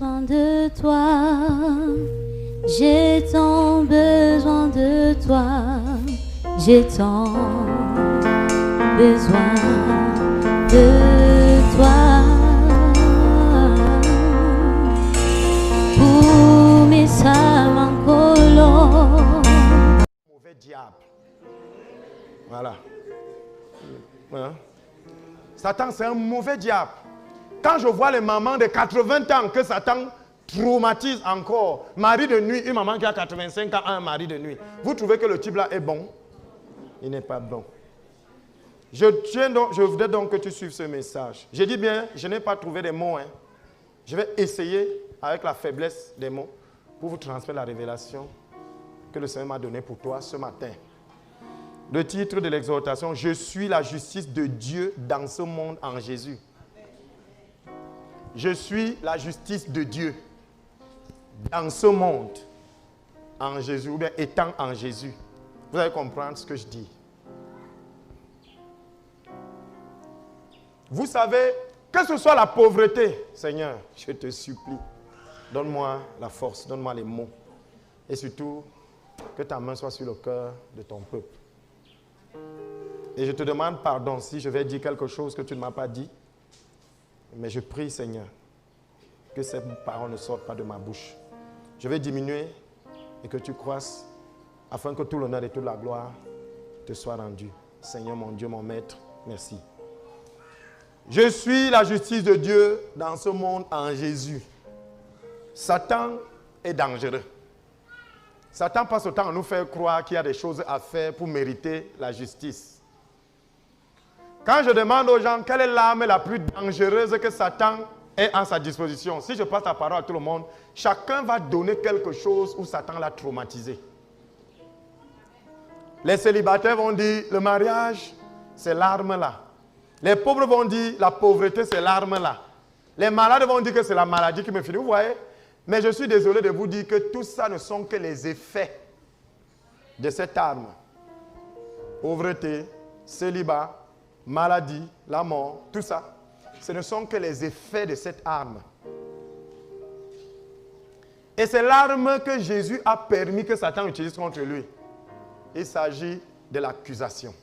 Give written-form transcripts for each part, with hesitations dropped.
besoin de toi, j'ai tant besoin de toi, j'ai tant besoin de toi. Pour mes samankolo. Mauvais diable. Voilà. Hein? Satan, c'est un mauvais diable. Quand je vois les mamans de 80 ans que Satan traumatise encore, mari de nuit, une maman qui a 85 ans a un mari de nuit, vous trouvez que le type là est bon? Il n'est pas bon. Je voudrais donc que tu suives ce message. Je dis bien, je n'ai pas trouvé des mots. Hein. Je vais essayer, avec la faiblesse des mots, pour vous transmettre la révélation que le Seigneur m'a donnée pour toi ce matin. Le titre de l'exhortation, « Je suis la justice de Dieu dans ce monde en Jésus ». Je suis la justice de Dieu dans ce monde en Jésus, ou bien étant en Jésus. Vous allez comprendre ce que je dis. Vous savez, que ce soit la pauvreté, Seigneur, je te supplie, donne-moi la force, donne-moi les mots. Et surtout, que ta main soit sur le cœur de ton peuple. Et je te demande pardon si je vais dire quelque chose que tu ne m'as pas dit. Mais je prie, Seigneur, que ces paroles ne sortent pas de ma bouche. Je vais diminuer et que tu croisses afin que tout l'honneur et toute la gloire te soient rendus. Seigneur, mon Dieu, mon Maître, merci. Je suis la justice de Dieu dans ce monde en Jésus. Satan est dangereux. Satan passe autant à nous faire croire qu'il y a des choses à faire pour mériter la justice. Quand je demande aux gens quelle est l'arme la plus dangereuse que Satan ait en sa disposition, si je passe la parole à tout le monde, chacun va donner quelque chose où Satan l'a traumatisé. Les célibataires vont dire le mariage, c'est l'arme là. Les pauvres vont dire la pauvreté, c'est l'arme là. Les malades vont dire que c'est la maladie qui me finit. Vous voyez? Mais je suis désolé de vous dire que tout ça ne sont que les effets de cette arme. Pauvreté, célibat, maladie, la mort, tout ça, ce ne sont que les effets de cette arme. Et c'est l'arme que Jésus a permis que Satan utilise contre lui. Il s'agit de l'accusation.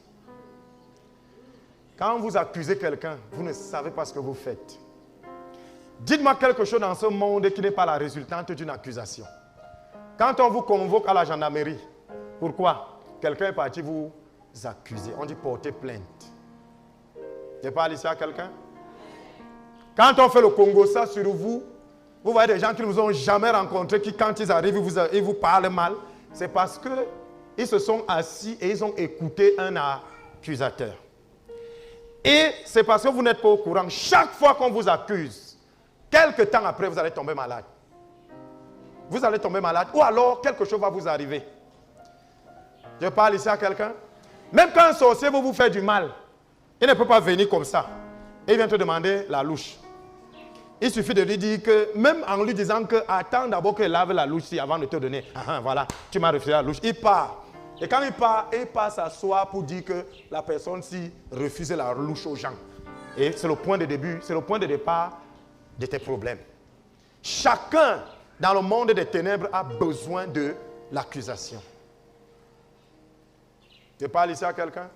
Quand vous accusez quelqu'un, vous ne savez pas ce que vous faites. Dites-moi quelque chose dans ce monde qui n'est pas la résultante d'une accusation. Quand on vous convoque à la gendarmerie, pourquoi? Quelqu'un est parti vous accuser. On dit porter plainte. Je parle ici à quelqu'un? Quand on fait le Congo-ça sur vous, vous voyez des gens qui ne vous ont jamais rencontrés, qui quand ils arrivent, ils vous parlent mal. C'est parce qu'ils se sont assis et ils ont écouté un accusateur. Et c'est parce que vous n'êtes pas au courant. Chaque fois qu'on vous accuse, quelque temps après, vous allez tomber malade. Vous allez tomber malade ou alors quelque chose va vous arriver. Je parle ici à quelqu'un. Même quand un sorcier veut vous faire du mal, il ne peut pas venir comme ça. Et il vient te demander la louche. Il suffit de lui dire que, même en lui disant que attends d'abord qu'il lave la louche avant de te donner. Voilà, tu m'as refusé la louche. Il part. Et quand il part s'asseoir pour dire que la personne-ci refuse la louche aux gens. Et c'est le point de début, c'est le point de départ de tes problèmes. Chacun dans le monde des ténèbres a besoin de l'accusation. Je parle ici à quelqu'un?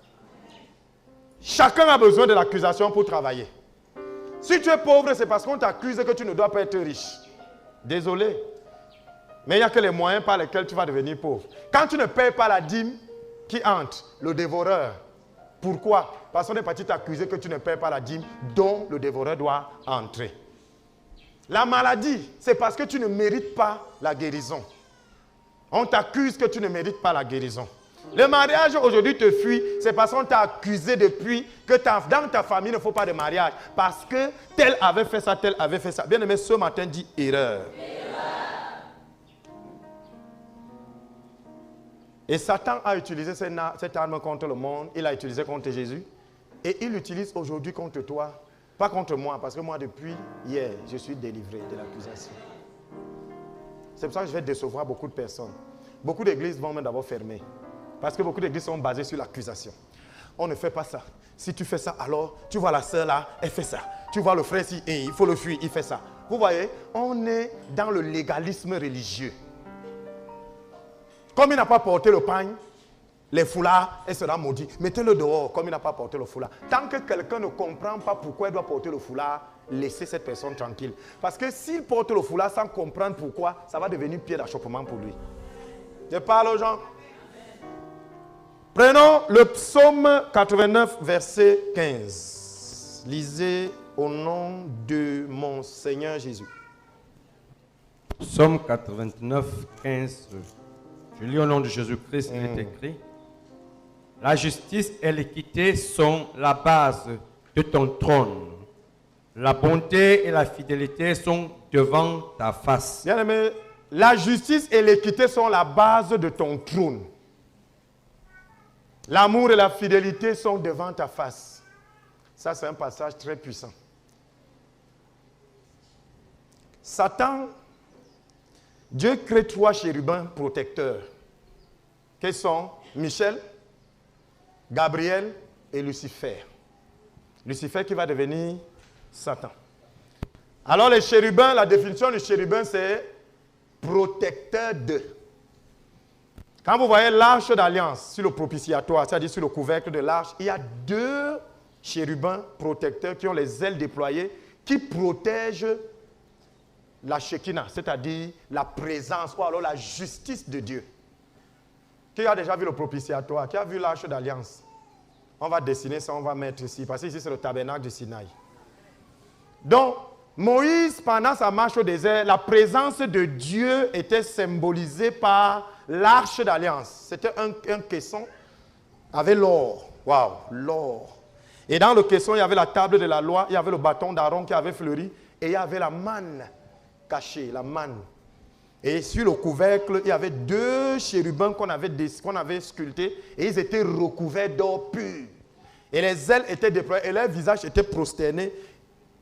Chacun a besoin de l'accusation pour travailler. Si tu es pauvre, c'est parce qu'on t'accuse que tu ne dois pas être riche. Désolé. Mais il n'y a que les moyens par lesquels tu vas devenir pauvre. Quand tu ne payes pas la dîme qui entre, le dévoreur. Pourquoi? Parce qu'on est parti t'accuser que tu ne payes pas la dîme dont le dévoreur doit entrer. La maladie, c'est parce que tu ne mérites pas la guérison. On t'accuse que tu ne mérites pas la guérison. Le mariage aujourd'hui te fuit, c'est parce qu'on t'a accusé depuis que dans ta famille il ne faut pas de mariage. Parce que tel avait fait ça, tel avait fait ça. Bien aimé, ce matin dit erreur. Et Satan a utilisé cette arme contre le monde, il l'a utilisé contre Jésus. Et il l'utilise aujourd'hui contre toi, pas contre moi, parce que moi depuis hier, je suis délivré de l'accusation. C'est pour ça que je vais décevoir beaucoup de personnes. Beaucoup d'églises vont même d'abord fermer. Parce que beaucoup d'églises sont basées sur l'accusation. On ne fait pas ça. Si tu fais ça, alors, tu vois la sœur là, elle fait ça. Tu vois le frère ici, il faut le fuir, il fait ça. Vous voyez, on est dans le légalisme religieux. Comme il n'a pas porté le pagne, les foulards, elle sera maudite. Mettez-le dehors comme il n'a pas porté le foulard. Tant que quelqu'un ne comprend pas pourquoi il doit porter le foulard, laissez cette personne tranquille. Parce que s'il porte le foulard sans comprendre pourquoi, ça va devenir pied d'achoppement pour lui. Je parle aux gens. Prenons le psaume 89, verset 15. Lisez au nom de mon Seigneur Jésus. Psaume 89, 15. Je lis au nom de Jésus-Christ, il est écrit. La justice et l'équité sont la base de ton trône. La bonté et la fidélité sont devant ta face. Bien aimé, la justice et l'équité sont la base de ton trône. L'amour et la fidélité sont devant ta face. Ça, c'est un passage très puissant. Satan, Dieu crée 3 chérubins protecteurs. Quels sont Michel, Gabriel et Lucifer. Lucifer qui va devenir Satan. Alors les chérubins, la définition du chérubin, c'est protecteur de. Quand vous voyez l'arche d'alliance sur le propitiatoire, c'est-à-dire sur le couvercle de l'arche, il y a 2 chérubins protecteurs qui ont les ailes déployées, qui protègent la Shekinah, c'est-à-dire la présence ou alors la justice de Dieu. Qui a déjà vu le propitiatoire? Qui a vu l'arche d'alliance? On va dessiner ça, on va mettre ici, parce que ici c'est le tabernacle du Sinaï. Donc, Moïse, pendant sa marche au désert, la présence de Dieu était symbolisée par l'arche d'alliance. C'était un caisson avec l'or. Waouh, l'or. Et dans le caisson, il y avait la table de la loi, il y avait le bâton d'Aaron qui avait fleuri, et il y avait la manne cachée, la manne. Et sur le couvercle, il y avait 2 chérubins qu'on avait sculptés, et ils étaient recouverts d'or pur. Et les ailes étaient déployées, et leur visage était prosterné,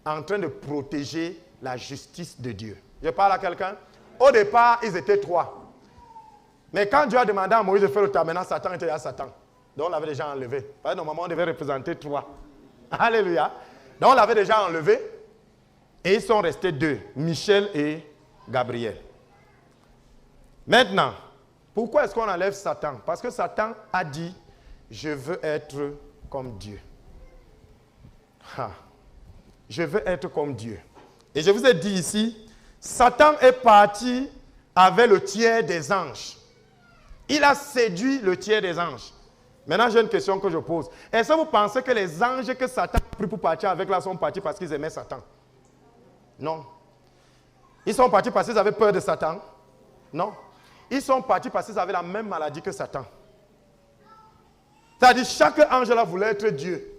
en train de protéger la justice de Dieu. Je parle à quelqu'un. Au départ, ils étaient 3. Mais quand Dieu a demandé à Moïse de faire le tabernacle, Satan était à Satan. Donc on l'avait déjà enlevé. Parce que normalement, on devait représenter 3. Alléluia. Donc on l'avait déjà enlevé. Et ils sont restés 2, Michel et Gabriel. Maintenant, pourquoi est-ce qu'on enlève Satan? Parce que Satan a dit, je veux être comme Dieu. Je veux être comme Dieu. Et je vous ai dit ici, Satan est parti avec le tiers des anges. Il a séduit le tiers des anges. Maintenant, j'ai une question que je pose. Est-ce que vous pensez que les anges que Satan a pris pour partir avec là sont partis parce qu'ils aimaient Satan? Non. Ils sont partis parce qu'ils avaient peur de Satan? Non. Ils sont partis parce qu'ils avaient la même maladie que Satan. C'est-à-dire, chaque ange là voulait être Dieu.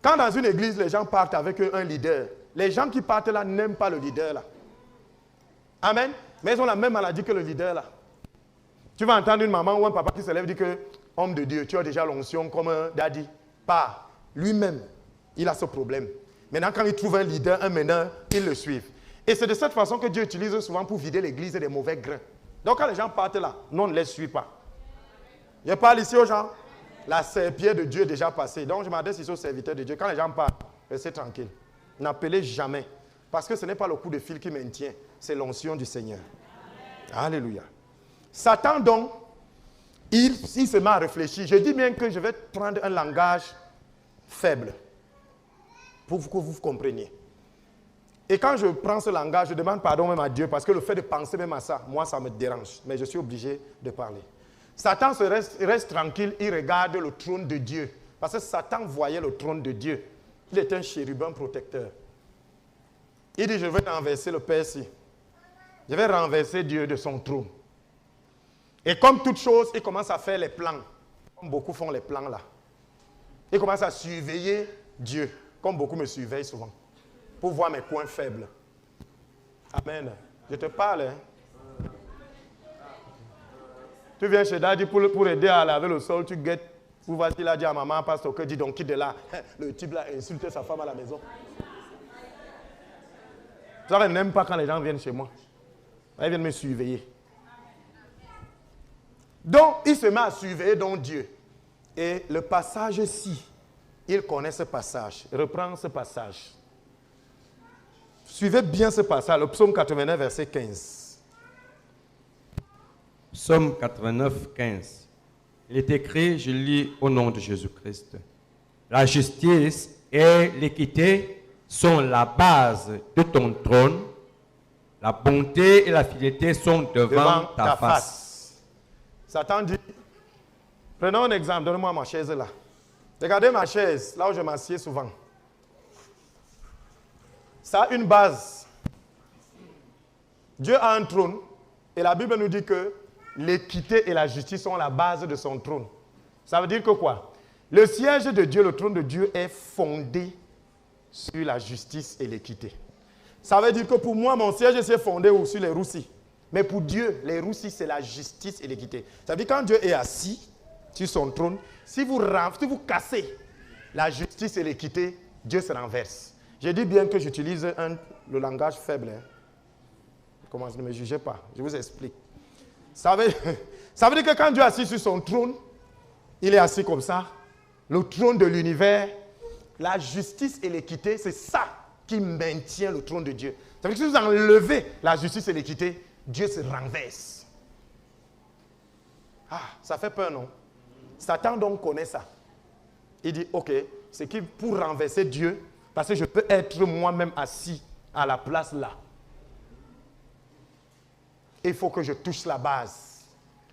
Quand dans une église, les gens partent avec un leader, les gens qui partent là n'aiment pas le leader là. Amen. Mais ils ont la même maladie que le leader là. Tu vas entendre une maman ou un papa qui se lève et dit que, homme de Dieu, tu as déjà l'onction comme un daddy. Pas. Lui-même, il a ce problème. Maintenant, quand il trouve un leader, un meneur, ils le suivent. Et c'est de cette façon que Dieu utilise souvent pour vider l'église des mauvais grains. Donc quand les gens partent là, nous on ne les suit pas. Je parle ici aux gens. La serpillère de Dieu est déjà passée. Donc je m'adresse ici aux serviteurs de Dieu. Quand les gens parlent, restez tranquille. N'appelez jamais. Parce que ce n'est pas le coup de fil qui maintient. C'est l'onction du Seigneur. Amen. Alléluia. Satan donc, il se met à réfléchir. Je dis bien que je vais prendre un langage faible. Pour que vous compreniez. Et quand je prends ce langage, je demande pardon même à Dieu. Parce que le fait de penser même à ça, moi ça me dérange. Mais je suis obligé de parler. Satan reste tranquille, il regarde le trône de Dieu. Parce que Satan voyait le trône de Dieu. Il était un chérubin protecteur. Il dit, je vais renverser le Père-ci. Je vais renverser Dieu de son trône. Et comme toute chose, il commence à faire les plans. Comme beaucoup font les plans là. Il commence à surveiller Dieu. Comme beaucoup me surveillent souvent. Pour voir mes coins faibles. Amen. Je te parle, hein. Tu viens chez Daddy pour aider à laver le sol, tu guettes. Vous voici là, dit à maman, pasteur, que dit donc, quitte de là. Le type là insulte sa femme à la maison. Ça, je n'aime pas quand les gens viennent chez moi. Ils viennent me surveiller. Donc, il se met à surveiller donc Dieu. Et le passage-ci, il connaît ce passage. Reprends ce passage. Suivez bien ce passage, le psaume 89, verset 15. Psaume 89, 15. Il est écrit, je lis au nom de Jésus-Christ. La justice et l'équité sont la base de ton trône. La bonté et la fidélité sont devant ta face. Satan dit, prenons un exemple, donnez-moi ma chaise là. Regardez ma chaise, là où je m'assieds souvent. Ça a une base. Dieu a un trône et la Bible nous dit que l'équité et la justice sont la base de son trône. Ça veut dire que quoi? Le siège de Dieu, le trône de Dieu est fondé sur la justice et l'équité. Ça veut dire que pour moi, mon siège c'est fondé sur les roussis. Mais pour Dieu, les roussis, c'est la justice et l'équité. Ça veut dire que quand Dieu est assis sur son trône, si vous cassez la justice et l'équité, Dieu se renverse. Je dis bien que j'utilise le langage faible. Comment, ne me jugez pas, je vous explique. Ça veut dire que quand Dieu est assis sur son trône, il est assis comme ça, le trône de l'univers, la justice et l'équité, c'est ça qui maintient le trône de Dieu. Ça veut dire que si vous enlevez la justice et l'équité, Dieu se renverse. Ah, ça fait peur, non? Satan donc connaît ça. Il dit, ok, c'est qui pour renverser Dieu, parce que je peux être moi-même assis à la place là. Il faut que je touche la base.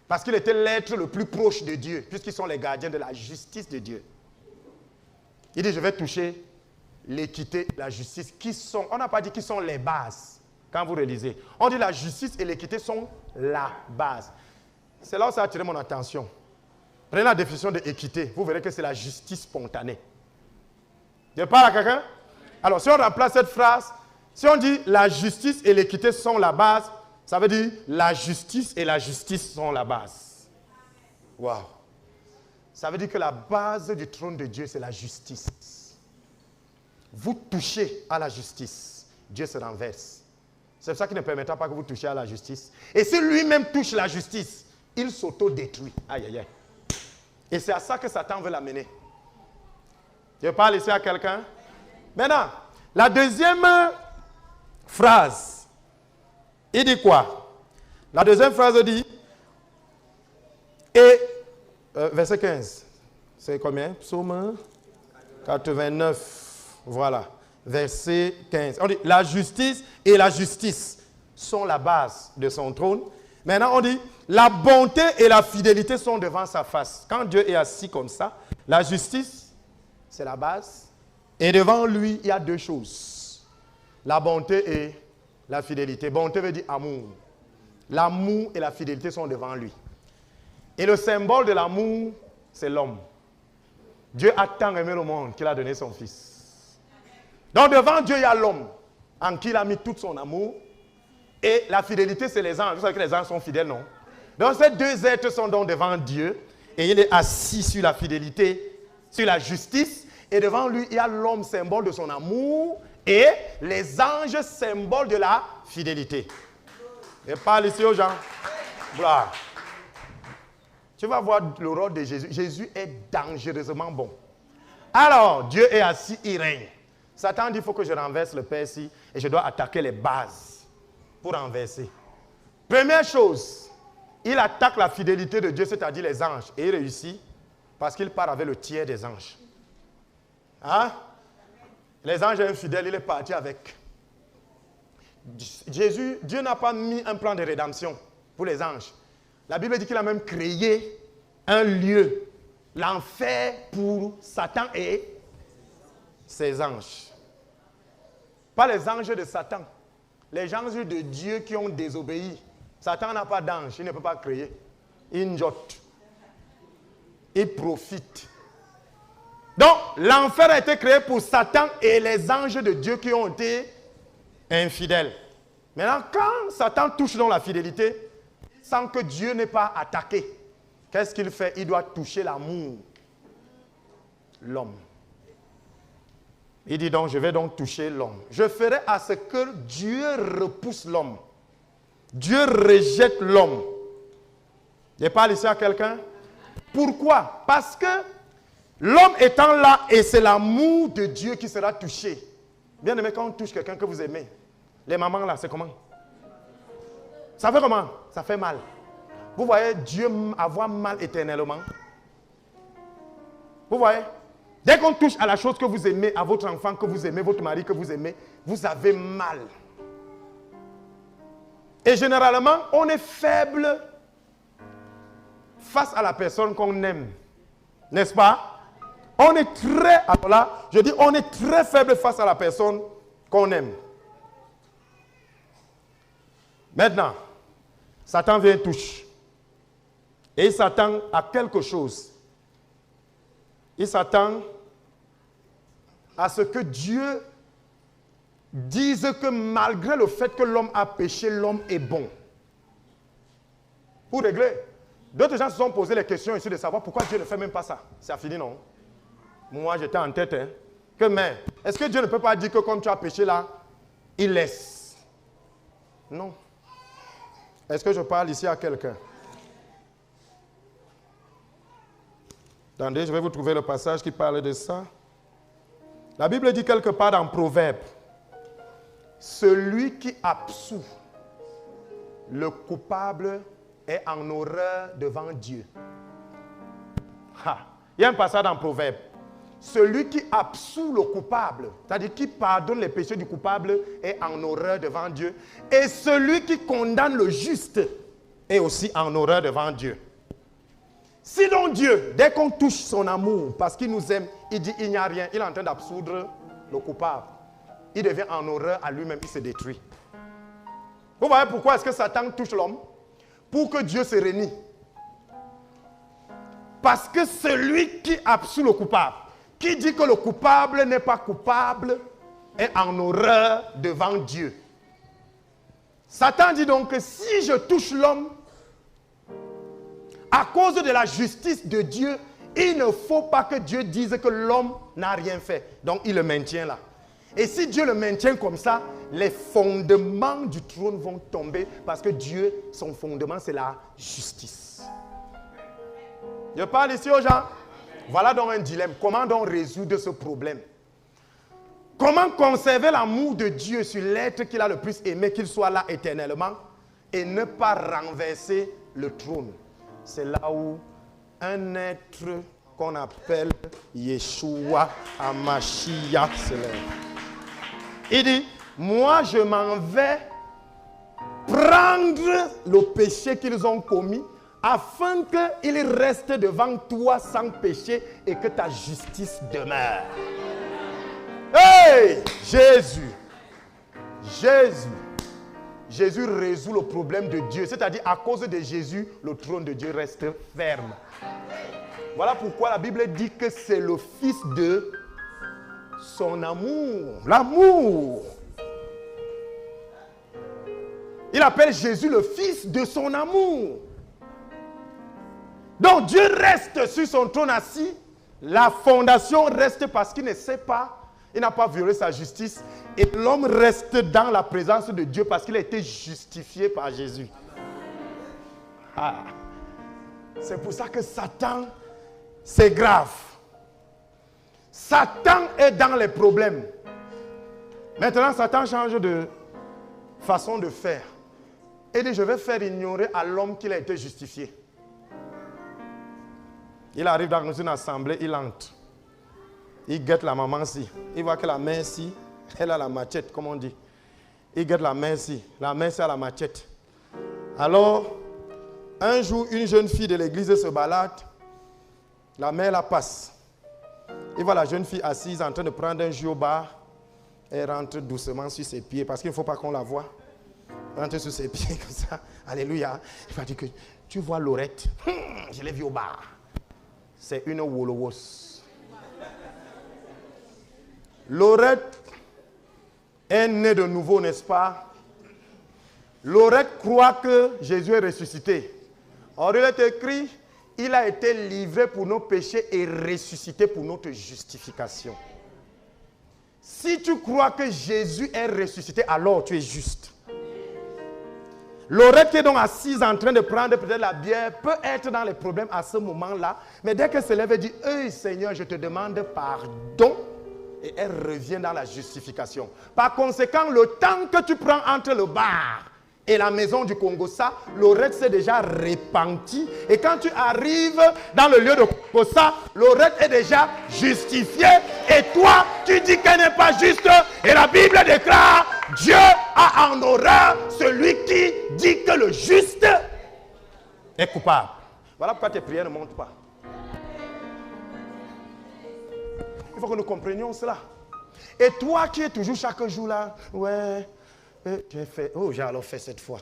Parce qu'il était l'être le plus proche de Dieu, puisqu'ils sont les gardiens de la justice de Dieu. Il dit, je vais toucher l'équité, la justice, qui sont, on n'a pas dit qui sont les bases, quand vous réalisez. On dit la justice et l'équité sont la base. C'est là où ça a attiré mon attention. Prenez la définition de équité, vous verrez que c'est la justice spontanée. Je parle à quelqu'un? Alors, si on remplace cette phrase, si on dit la justice et l'équité sont la base, ça veut dire la justice et la justice sont la base. Waouh! Ça veut dire que la base du trône de Dieu, c'est la justice. Vous touchez à la justice, Dieu se renverse. C'est ça qui ne permettra pas que vous touchiez à la justice. Et si lui-même touche la justice, il s'auto-détruit. Aïe, aïe, aïe. Et c'est à ça que Satan veut l'amener. Je parle ici à quelqu'un. Maintenant, la deuxième phrase, il dit quoi? La deuxième phrase dit, et, verset 15, c'est combien? Psaume 89, voilà, verset 15. On dit, la justice et la justice sont la base de son trône. Maintenant, on dit, la bonté et la fidélité sont devant sa face. Quand Dieu est assis comme ça, la justice, c'est la base. Et devant lui, il y a deux choses. La bonté et la fidélité. Bonté veut dire amour. L'amour et la fidélité sont devant lui. Et le symbole de l'amour, c'est l'homme. Dieu a tant aimé le monde qu'il a donné son fils. Donc devant Dieu, il y a l'homme en qui il a mis tout son amour. Et la fidélité, c'est les anges. Vous savez que les anges sont fidèles, non? Donc ces deux êtres sont donc devant Dieu. Et il est assis sur la fidélité, sur la justice. Et devant lui, il y a l'homme, symbole de son amour. Et les anges, symbole de la fidélité. Je parle ici aux gens. Voilà. Tu vas voir le rôle de Jésus. Jésus est dangereusement bon. Alors, Dieu est assis, il règne. Satan dit, il faut que je renverse le Père ici. Et je dois attaquer les bases pour renverser. Première chose, il attaque la fidélité de Dieu, c'est-à-dire les anges. Et il réussit parce qu'il part avec le tiers des anges. Hein? Les anges infidèles, il est parti avec. Jésus, Dieu n'a pas mis un plan de rédemption pour les anges. La Bible dit qu'il a même créé un lieu, l'enfer pour Satan et ses anges. Pas les anges de Satan, les anges de Dieu qui ont désobéi. Satan n'a pas d'ange, il ne peut pas créer. Il njote. Il profite. Donc, l'enfer a été créé pour Satan et les anges de Dieu qui ont été infidèles. Maintenant, quand Satan touche dans la fidélité, sans que Dieu n'ait pas attaqué, qu'est-ce qu'il fait? Il doit toucher l'amour. L'homme. Il dit donc, je vais donc toucher l'homme. Je ferai à ce que Dieu repousse l'homme. Dieu rejette l'homme. Je parle ici à quelqu'un. Pourquoi? Parce que l'homme étant là, et c'est l'amour de Dieu qui sera touché. Bien aimé, quand on touche quelqu'un que vous aimez, Les mamans là, c'est comment? Ça fait comment? Ça fait mal. Vous voyez Dieu avoir mal éternellement? Vous voyez? Dès qu'on touche à la chose que vous aimez, à votre enfant que vous aimez, votre mari que vous aimez, vous avez mal. Et généralement, on est faible face à la personne qu'on aime. N'est-ce pas? On est très, alors là, je dis, on est très faible face à la personne qu'on aime. Maintenant, Satan vient et touche. Et il s'attend à quelque chose. Il s'attend à ce que Dieu dise que malgré le fait que l'homme a péché, l'homme est bon. Pour régler. D'autres gens se sont posé les questions ici de savoir pourquoi Dieu ne fait même pas ça. Ça a fini, non? Moi, j'étais en tête. Que mais, est-ce que Dieu ne peut pas dire que comme tu as péché là, il laisse? Non. Est-ce que je parle ici à quelqu'un? Attendez, je vais vous trouver le passage qui parle de ça. La Bible dit quelque part dans Proverbe, celui qui absout le coupable est en horreur devant Dieu. Il y a un passage dans Proverbe. Celui qui absout le coupable, c'est-à-dire qui pardonne les péchés du coupable, est en horreur devant Dieu. Et celui qui condamne le juste est aussi en horreur devant Dieu. Si donc Dieu, dès qu'on touche son amour, parce qu'il nous aime, il dit il n'y a rien, il est en train d'absoudre le coupable. Il devient en horreur à lui-même, il se détruit. Vous voyez pourquoi est-ce que Satan touche l'homme? Pour que Dieu se réunisse. Parce que celui qui absout le coupable, qui dit que le coupable n'est pas coupable, est en horreur devant Dieu. Satan dit donc que si je touche l'homme, à cause de la justice de Dieu, il ne faut pas que Dieu dise que l'homme n'a rien fait. Donc il le maintient là. Et si Dieu le maintient comme ça, les fondements du trône vont tomber parce que Dieu, son fondement, c'est la justice. Je parle ici aux gens. Voilà donc un dilemme. Comment donc résoudre ce problème? Comment conserver l'amour de Dieu sur l'être qu'il a le plus aimé, qu'il soit là éternellement, et ne pas renverser le trône? C'est là où un être qu'on appelle Yeshua Hamashiach se lève. Il dit, moi je m'en vais prendre le péché qu'ils ont commis afin qu'ils restent devant toi sans péché et que ta justice demeure. Hey! Jésus résout le problème de Dieu. C'est-à-dire, à cause de Jésus, le trône de Dieu reste ferme. Voilà pourquoi la Bible dit que c'est le fils de son amour. L'amour. Il appelle Jésus le fils de son amour. Donc Dieu reste sur son trône assis. La fondation reste parce qu'il ne sait pas. Il n'a pas violé sa justice. Et l'homme reste dans la présence de Dieu parce qu'il a été justifié par Jésus. C'est pour ça que Satan, c'est grave. Satan est dans les problèmes. Maintenant, Satan change de façon de faire. Et dit, je vais faire ignorer à l'homme qu'il a été justifié. Il arrive dans une assemblée, il entre. Il guette la maman ici. Il voit que la main ici, elle a la machette, comme on dit. Il guette la main ici. La main ici a la machette. Alors, un jour, une jeune fille de l'église se balade. La main la passe. Il voit la jeune fille assise en train de prendre un jus au bar. Elle rentre doucement sur ses pieds parce qu'il ne faut pas qu'on la voie. Elle rentre sur ses pieds comme ça. Alléluia. Il va dire que tu vois Laurette. Je l'ai vue au bar. C'est une Wolowos. Laurette est née de nouveau, n'est-ce pas? Laurette croit que Jésus est ressuscité. Or, il est écrit, il a été livré pour nos péchés et ressuscité pour notre justification. Si tu crois que Jésus est ressuscité, alors tu es juste. Laurette qui est donc assise en train de prendre peut-être la bière peut être dans les problèmes à ce moment-là, mais dès qu'elle se lève et dit, hey Seigneur, je te demande pardon, et elle revient dans la justification. Par conséquent, le temps que tu prends entre le bar et la maison du Congossa, l'oreille s'est déjà repenti. Et quand tu arrives dans le lieu de Congossa, l'oreille est déjà justifiée. Et toi, tu dis qu'elle n'est pas juste. Et la Bible déclare, Dieu a en horreur celui qui dit que le juste est coupable. Voilà pourquoi tes prières ne montent pas. Il faut que nous comprenions cela. Et toi qui es toujours chaque jour là, ouais, j'ai fait, oh j'ai alors fait cette fois.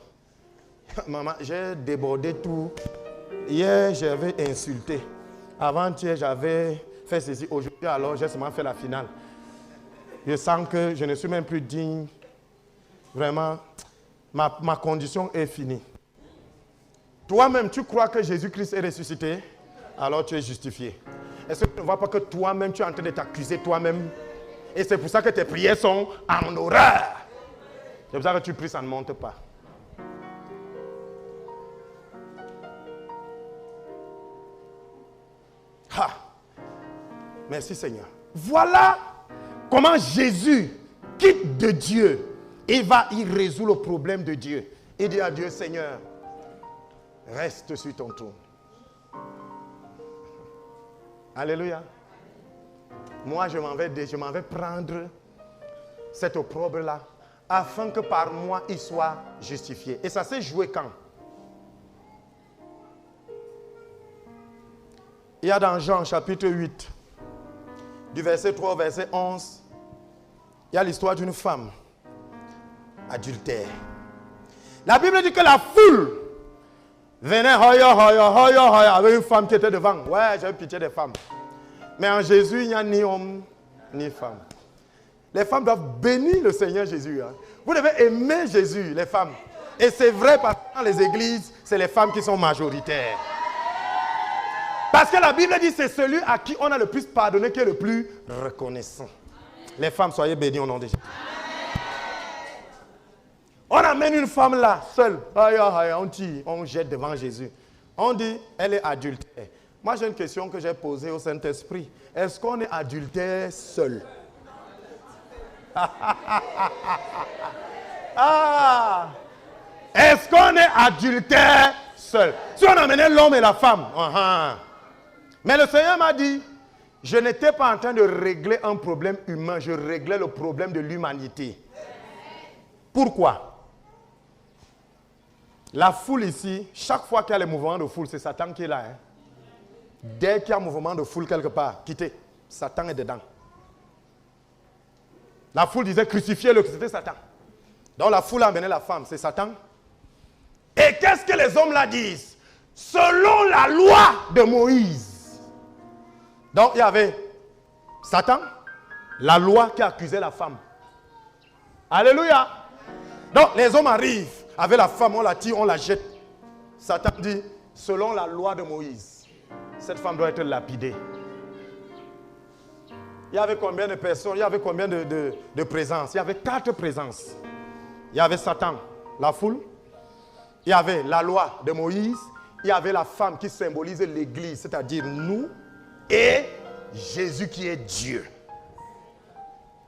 Maman, j'ai débordé tout. Hier, j'avais insulté. Avant-hier, j'avais fait ceci. Aujourd'hui, alors, j'ai seulement fait la finale. Je sens que je ne suis même plus digne. Vraiment, ma condition est finie. Toi-même, tu crois que Jésus-Christ est ressuscité? Alors tu es justifié. Est-ce que tu ne vois pas que toi-même, tu es en train de t'accuser toi-même? Et c'est pour ça que tes prières sont en horreur. C'est pour ça que tu pries, ça ne monte pas. Ah. Merci Seigneur. Voilà comment Jésus quitte de Dieu et il résout le problème de Dieu. Il dit à Dieu, Seigneur, reste sur ton trône. Alléluia. Moi, je m'en vais prendre cet opprobre-là afin que par moi, il soit justifié. Et ça s'est joué quand? Il y a dans Jean chapitre 8, du verset 3 au verset 11, il y a l'histoire d'une femme adultère. La Bible dit que la foule venait avec une femme qui était devant. Ouais, j'avais pitié des femmes. Mais en Jésus, il n'y a ni homme ni femme. Les femmes doivent bénir le Seigneur Jésus. Hein. Vous devez aimer Jésus, les femmes. Et c'est vrai parce que dans les églises, c'est les femmes qui sont majoritaires. Parce que la Bible dit que c'est celui à qui on a le plus pardonné qui est le plus reconnaissant. Les femmes, soyez bénies au nom de Jésus. On amène une femme là, seule. On jette devant Jésus. On dit, elle est adultère. Moi, j'ai une question que j'ai posée au Saint-Esprit. Est-ce qu'on est adultère seul? Est-ce qu'on est adultère seul? Si on amenait l'homme et la femme. Mais le Seigneur m'a dit, je n'étais pas en train de régler un problème humain, je réglais le problème de l'humanité. Pourquoi? La foule ici, chaque fois qu'il y a les mouvements de foule, c'est Satan qui est là. Hein. Dès qu'il y a un mouvement de foule quelque part, quittez, Satan est dedans. La foule disait crucifiez-le, c'était Satan. Donc la foule a amené la femme, c'est Satan. Et qu'est-ce que les hommes là disent? Selon la loi de Moïse. Donc il y avait Satan, la loi qui accusait la femme. Alléluia. Donc les hommes arrivent avec la femme, on la tire, on la jette. Satan dit, selon la loi de Moïse, cette femme doit être lapidée. Il y avait combien de personnes? Il y avait combien de présences? Il y avait 4 présences. Il y avait Satan, la foule. Il y avait la loi de Moïse. Il y avait la femme qui symbolise l'église, c'est-à-dire nous. Et Jésus qui est Dieu.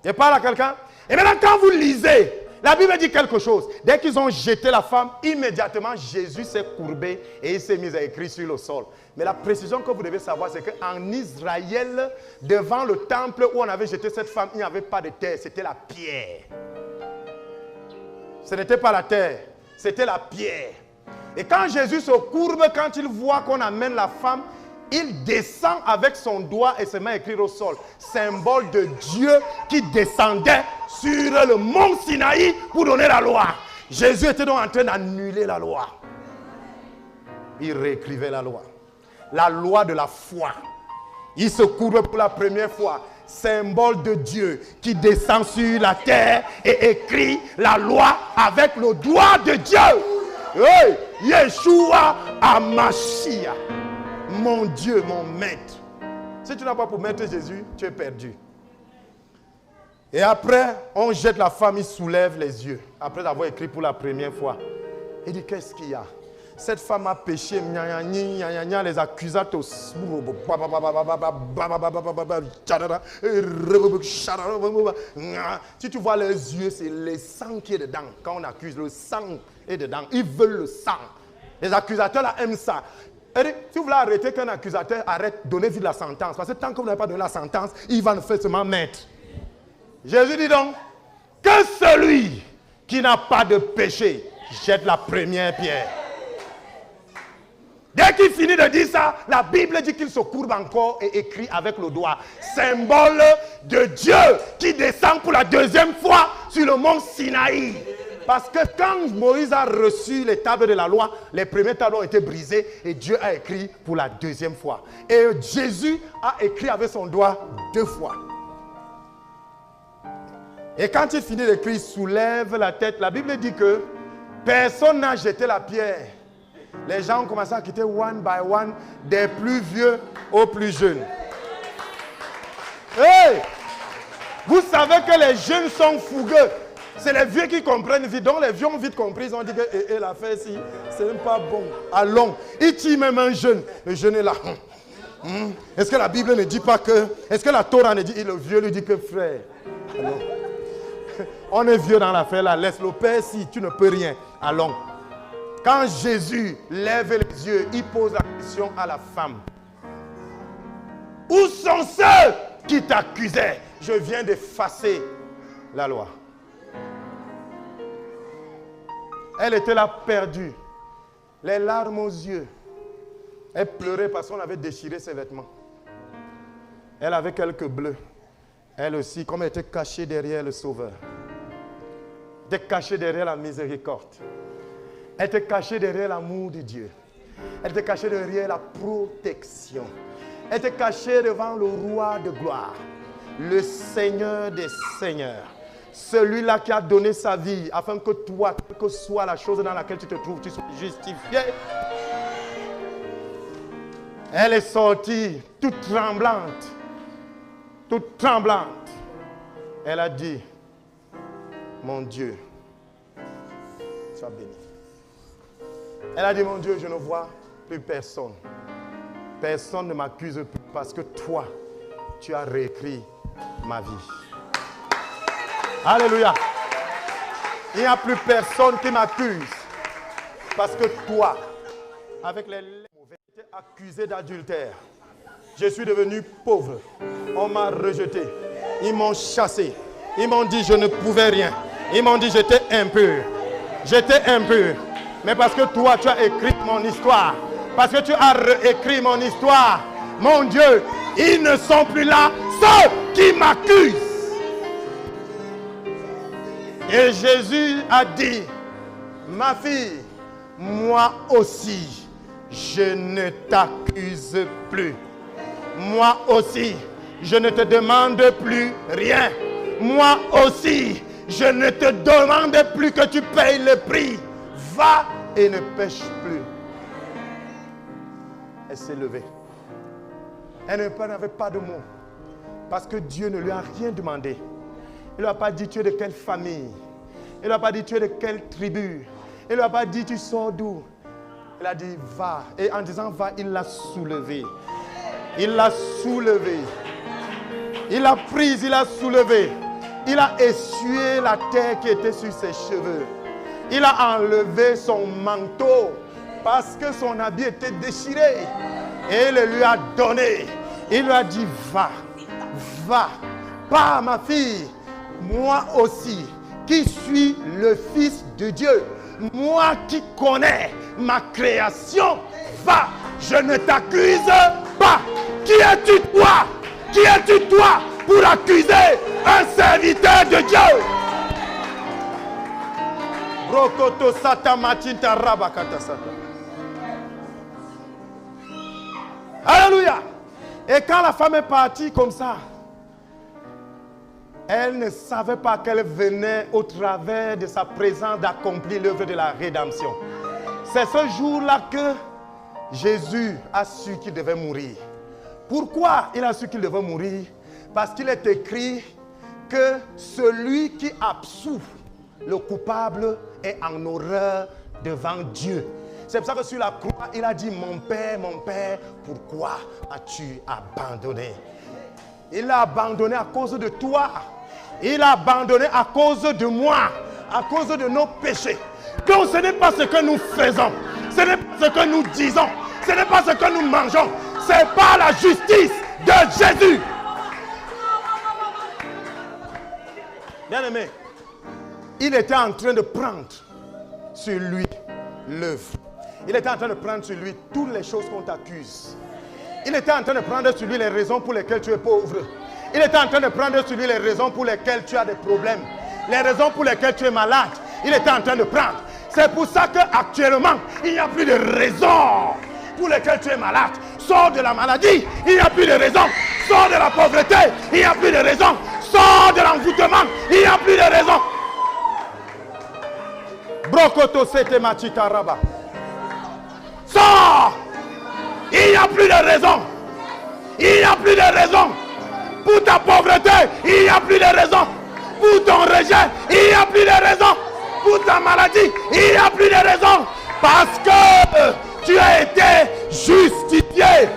Il parle à quelqu'un. Et maintenant quand vous lisez, la Bible dit quelque chose. Dès qu'ils ont jeté la femme, immédiatement Jésus s'est courbé et il s'est mis à écrire sur le sol. Mais la précision que vous devez savoir, c'est qu'en Israël, devant le temple où on avait jeté cette femme, il n'y avait pas de terre, c'était la pierre. Ce n'était pas la terre, c'était la pierre. Et quand Jésus se courbe, quand il voit qu'on amène la femme, il descend avec son doigt et se met à écrire au sol. Symbole de Dieu qui descendait sur le mont Sinaï pour donner la loi. Jésus était donc en train d'annuler la loi. Il réécrivait la loi. La loi de la foi. Il se courbe pour la première fois. Symbole de Dieu qui descend sur la terre et écrit la loi avec le doigt de Dieu. Hey, Yeshua Amashia. Mon Dieu, mon maître. Si tu n'as pas pour maître Jésus, tu es perdu. Et après, on jette la femme, il soulève les yeux. Après avoir écrit pour la première fois. Il dit, qu'est-ce qu'il y a? Cette femme a péché, les accusatos. Si tu vois leurs yeux, c'est le sang qui est dedans. Quand on accuse, le sang est dedans. Ils veulent le sang. Les accusateurs là aiment ça. Si vous voulez arrêter qu'un accusateur arrête, donnez vite la sentence. Parce que tant que vous n'avez pas donné la sentence, il va nous faire seulement mettre. Jésus dit donc que celui qui n'a pas de péché jette la première pierre. Dès qu'il finit de dire ça, la Bible dit qu'il se courbe encore et écrit avec le doigt. Symbole de Dieu qui descend pour la deuxième fois sur le mont Sinaï. Parce que quand Moïse a reçu les tables de la loi, les premiers tables ont été brisés et Dieu a écrit pour la deuxième fois. Et Jésus a écrit avec son doigt 2 fois. Et quand il finit d'écrire, il soulève la tête. La Bible dit que personne n'a jeté la pierre. Les gens ont commencé à quitter one by one, des plus vieux aux plus jeunes. Hey! Vous savez que les jeunes sont fougueux. C'est les vieux qui comprennent vite. Donc les vieux ont vite compris. Ils ont dit que l'affaire ici, c'est même pas bon. Allons. Il tue même un jeune. Le jeune est là. Est-ce que la Bible ne dit pas que... Est-ce que la Torah ne dit... Et le vieux lui dit que frère. Allons. On est vieux dans l'affaire là. Laisse le père si tu ne peux rien. Allons. Quand Jésus lève les yeux, il pose la question à la femme. Où sont ceux qui t'accusaient? Je viens d'effacer la loi. Elle était là perdue, les larmes aux yeux. Elle pleurait parce qu'on avait déchiré ses vêtements. Elle avait quelques bleus. Elle aussi, comme elle était cachée derrière le Sauveur. Elle était cachée derrière la miséricorde. Elle était cachée derrière l'amour de Dieu. Elle était cachée derrière la protection. Elle était cachée devant le roi de gloire, le Seigneur des seigneurs. Celui-là qui a donné sa vie afin que toi, quelle que soit la chose dans laquelle tu te trouves, tu sois justifié. Elle est sortie toute tremblante. Toute tremblante. Elle a dit, mon Dieu, sois béni. Elle a dit, mon Dieu, je ne vois plus personne. Personne ne m'accuse plus parce que toi, tu as réécrit ma vie. Alléluia. Il n'y a plus personne qui m'accuse. Parce que toi, avec les mauvais, j'étais accusé d'adultère. Je suis devenu pauvre. On m'a rejeté. Ils m'ont chassé. Ils m'ont dit je ne pouvais rien. Ils m'ont dit j'étais impur. J'étais impur. Mais parce que toi, tu as écrit mon histoire. Parce que tu as réécrit mon histoire. Mon Dieu, ils ne sont plus là. Ceux qui m'accusent. Et Jésus a dit, ma fille, moi aussi, je ne t'accuse plus. Moi aussi, je ne te demande plus rien. Moi aussi, je ne te demande plus que tu payes le prix. Va et ne pêche plus. Elle s'est levée. Elle n'avait pas de mots. Parce que Dieu ne lui a rien demandé. Il ne lui a pas dit tu es de quelle famille. Il ne lui a pas dit tu es de quelle tribu. Il ne lui a pas dit tu sors d'où. Il a dit va. Et en disant va, il l'a soulevé. Il l'a soulevé. Il l'a prise, il l'a soulevé. Il a essuyé la terre qui était sur ses cheveux. Il a enlevé son manteau parce que son habit était déchiré. Et il le lui a donné. Il lui a dit va, va. Pas ma fille. Moi aussi, qui suis le Fils de Dieu. Moi qui connais ma création. Va, je ne t'accuse pas. Qui es-tu toi? Qui es-tu toi pour accuser un serviteur de Dieu? Alléluia. Et quand la femme est partie comme ça, elle ne savait pas qu'elle venait au travers de sa présence d'accomplir l'œuvre de la rédemption. C'est ce jour-là que Jésus a su qu'il devait mourir. Pourquoi il a su qu'il devait mourir? Parce qu'il est écrit que celui qui absout le coupable est en horreur devant Dieu. C'est pour ça que sur la croix, il a dit, mon Père, pourquoi as-tu abandonné? Il a abandonné à cause de toi. Il a abandonné à cause de moi, à cause de nos péchés. Donc ce n'est pas ce que nous faisons, ce n'est pas ce que nous disons, ce n'est pas ce que nous mangeons, c'est pas la justice de Jésus. Bien-aimé, il était en train de prendre sur lui l'œuvre. Il était en train de prendre sur lui toutes les choses qu'on t'accuse. Il était en train de prendre sur lui les raisons pour lesquelles tu es pauvre. Il était en train de prendre sur lui les raisons pour lesquelles tu as des problèmes. Les raisons pour lesquelles tu es malade. Il était en train de prendre. C'est pour ça qu'actuellement, il n'y a plus de raisons pour lesquelles tu es malade. Sors de la maladie, il n'y a plus de raisons. Sors de la pauvreté, il n'y a plus de raisons. Sors de l'envoûtement, il n'y a plus de raisons. Brokoto sete machikaraba. Sors! Il n'y a plus de raison. Il n'y a plus de raison. Pour ta pauvreté, il n'y a plus de raison. Pour ton rejet, il n'y a plus de raison. Pour ta maladie, il n'y a plus de raison. Parce que tu as été justifié.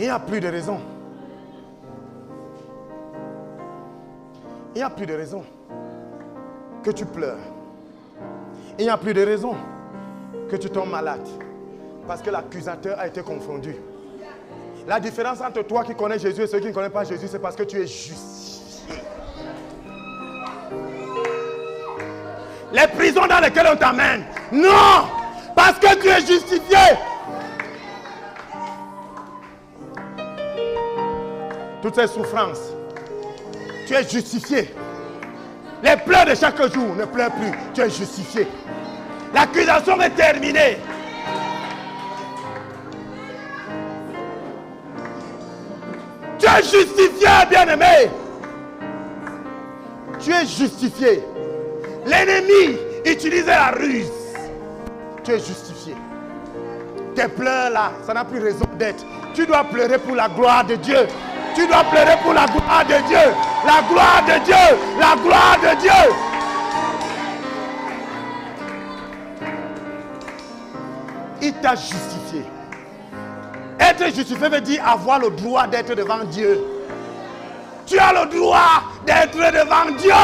Il n'y a plus de raison. Il n'y a plus de raison que tu pleures. Il n'y a plus de raison que tu tombes malade. Parce que l'accusateur a été confondu. La différence entre toi qui connais Jésus et ceux qui ne connaissent pas Jésus, c'est parce que tu es justifié. Les prisons dans lesquelles on t'amène. Non! Parce que tu es justifié. Toutes ces souffrances, tu es justifié. Les pleurs de chaque jour, ne pleure plus, tu es justifié. L'accusation est terminée. Tu es justifié, bien-aimé. Tu es justifié. L'ennemi utilisait la ruse. Tu es justifié. Tes pleurs là, ça n'a plus raison d'être. Tu dois pleurer pour la gloire de Dieu. Tu dois pleurer pour la gloire de Dieu. La gloire de Dieu. La gloire de Dieu. Il t'a justifié. Être justifié veut dire avoir le droit d'être devant Dieu. Tu as le droit d'être devant Dieu.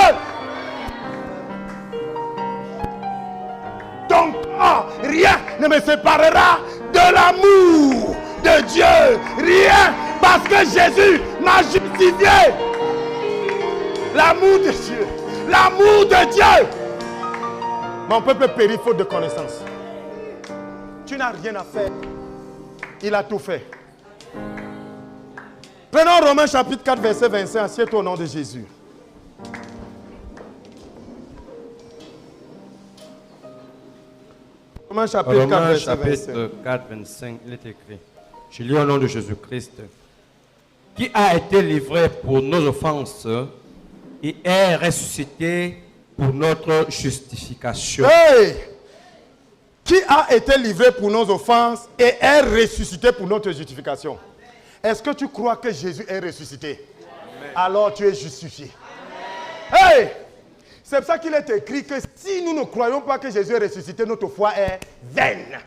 Donc, rien ne me séparera de l'amour de Dieu. Rien. Parce que Jésus m'a justifié. L'amour de Dieu. L'amour de Dieu. Mon peuple périt faute de connaissance. Tu n'as rien à faire. Il a tout fait. Prenons Romains chapitre 4, verset 25. Assieds-toi au nom de Jésus. Romains chapitre 4, 25. Il est écrit. Je lis au nom de Jésus-Christ. Qui a été livré pour nos offenses et est ressuscité pour notre justification. Hey! Qui a été livré pour nos offenses et est ressuscité pour notre justification. Est-ce que tu crois que Jésus est ressuscité? Amen. Alors tu es justifié. Amen. Hey! C'est pour ça qu'il est écrit que si nous ne croyons pas que Jésus est ressuscité, notre foi est vaine.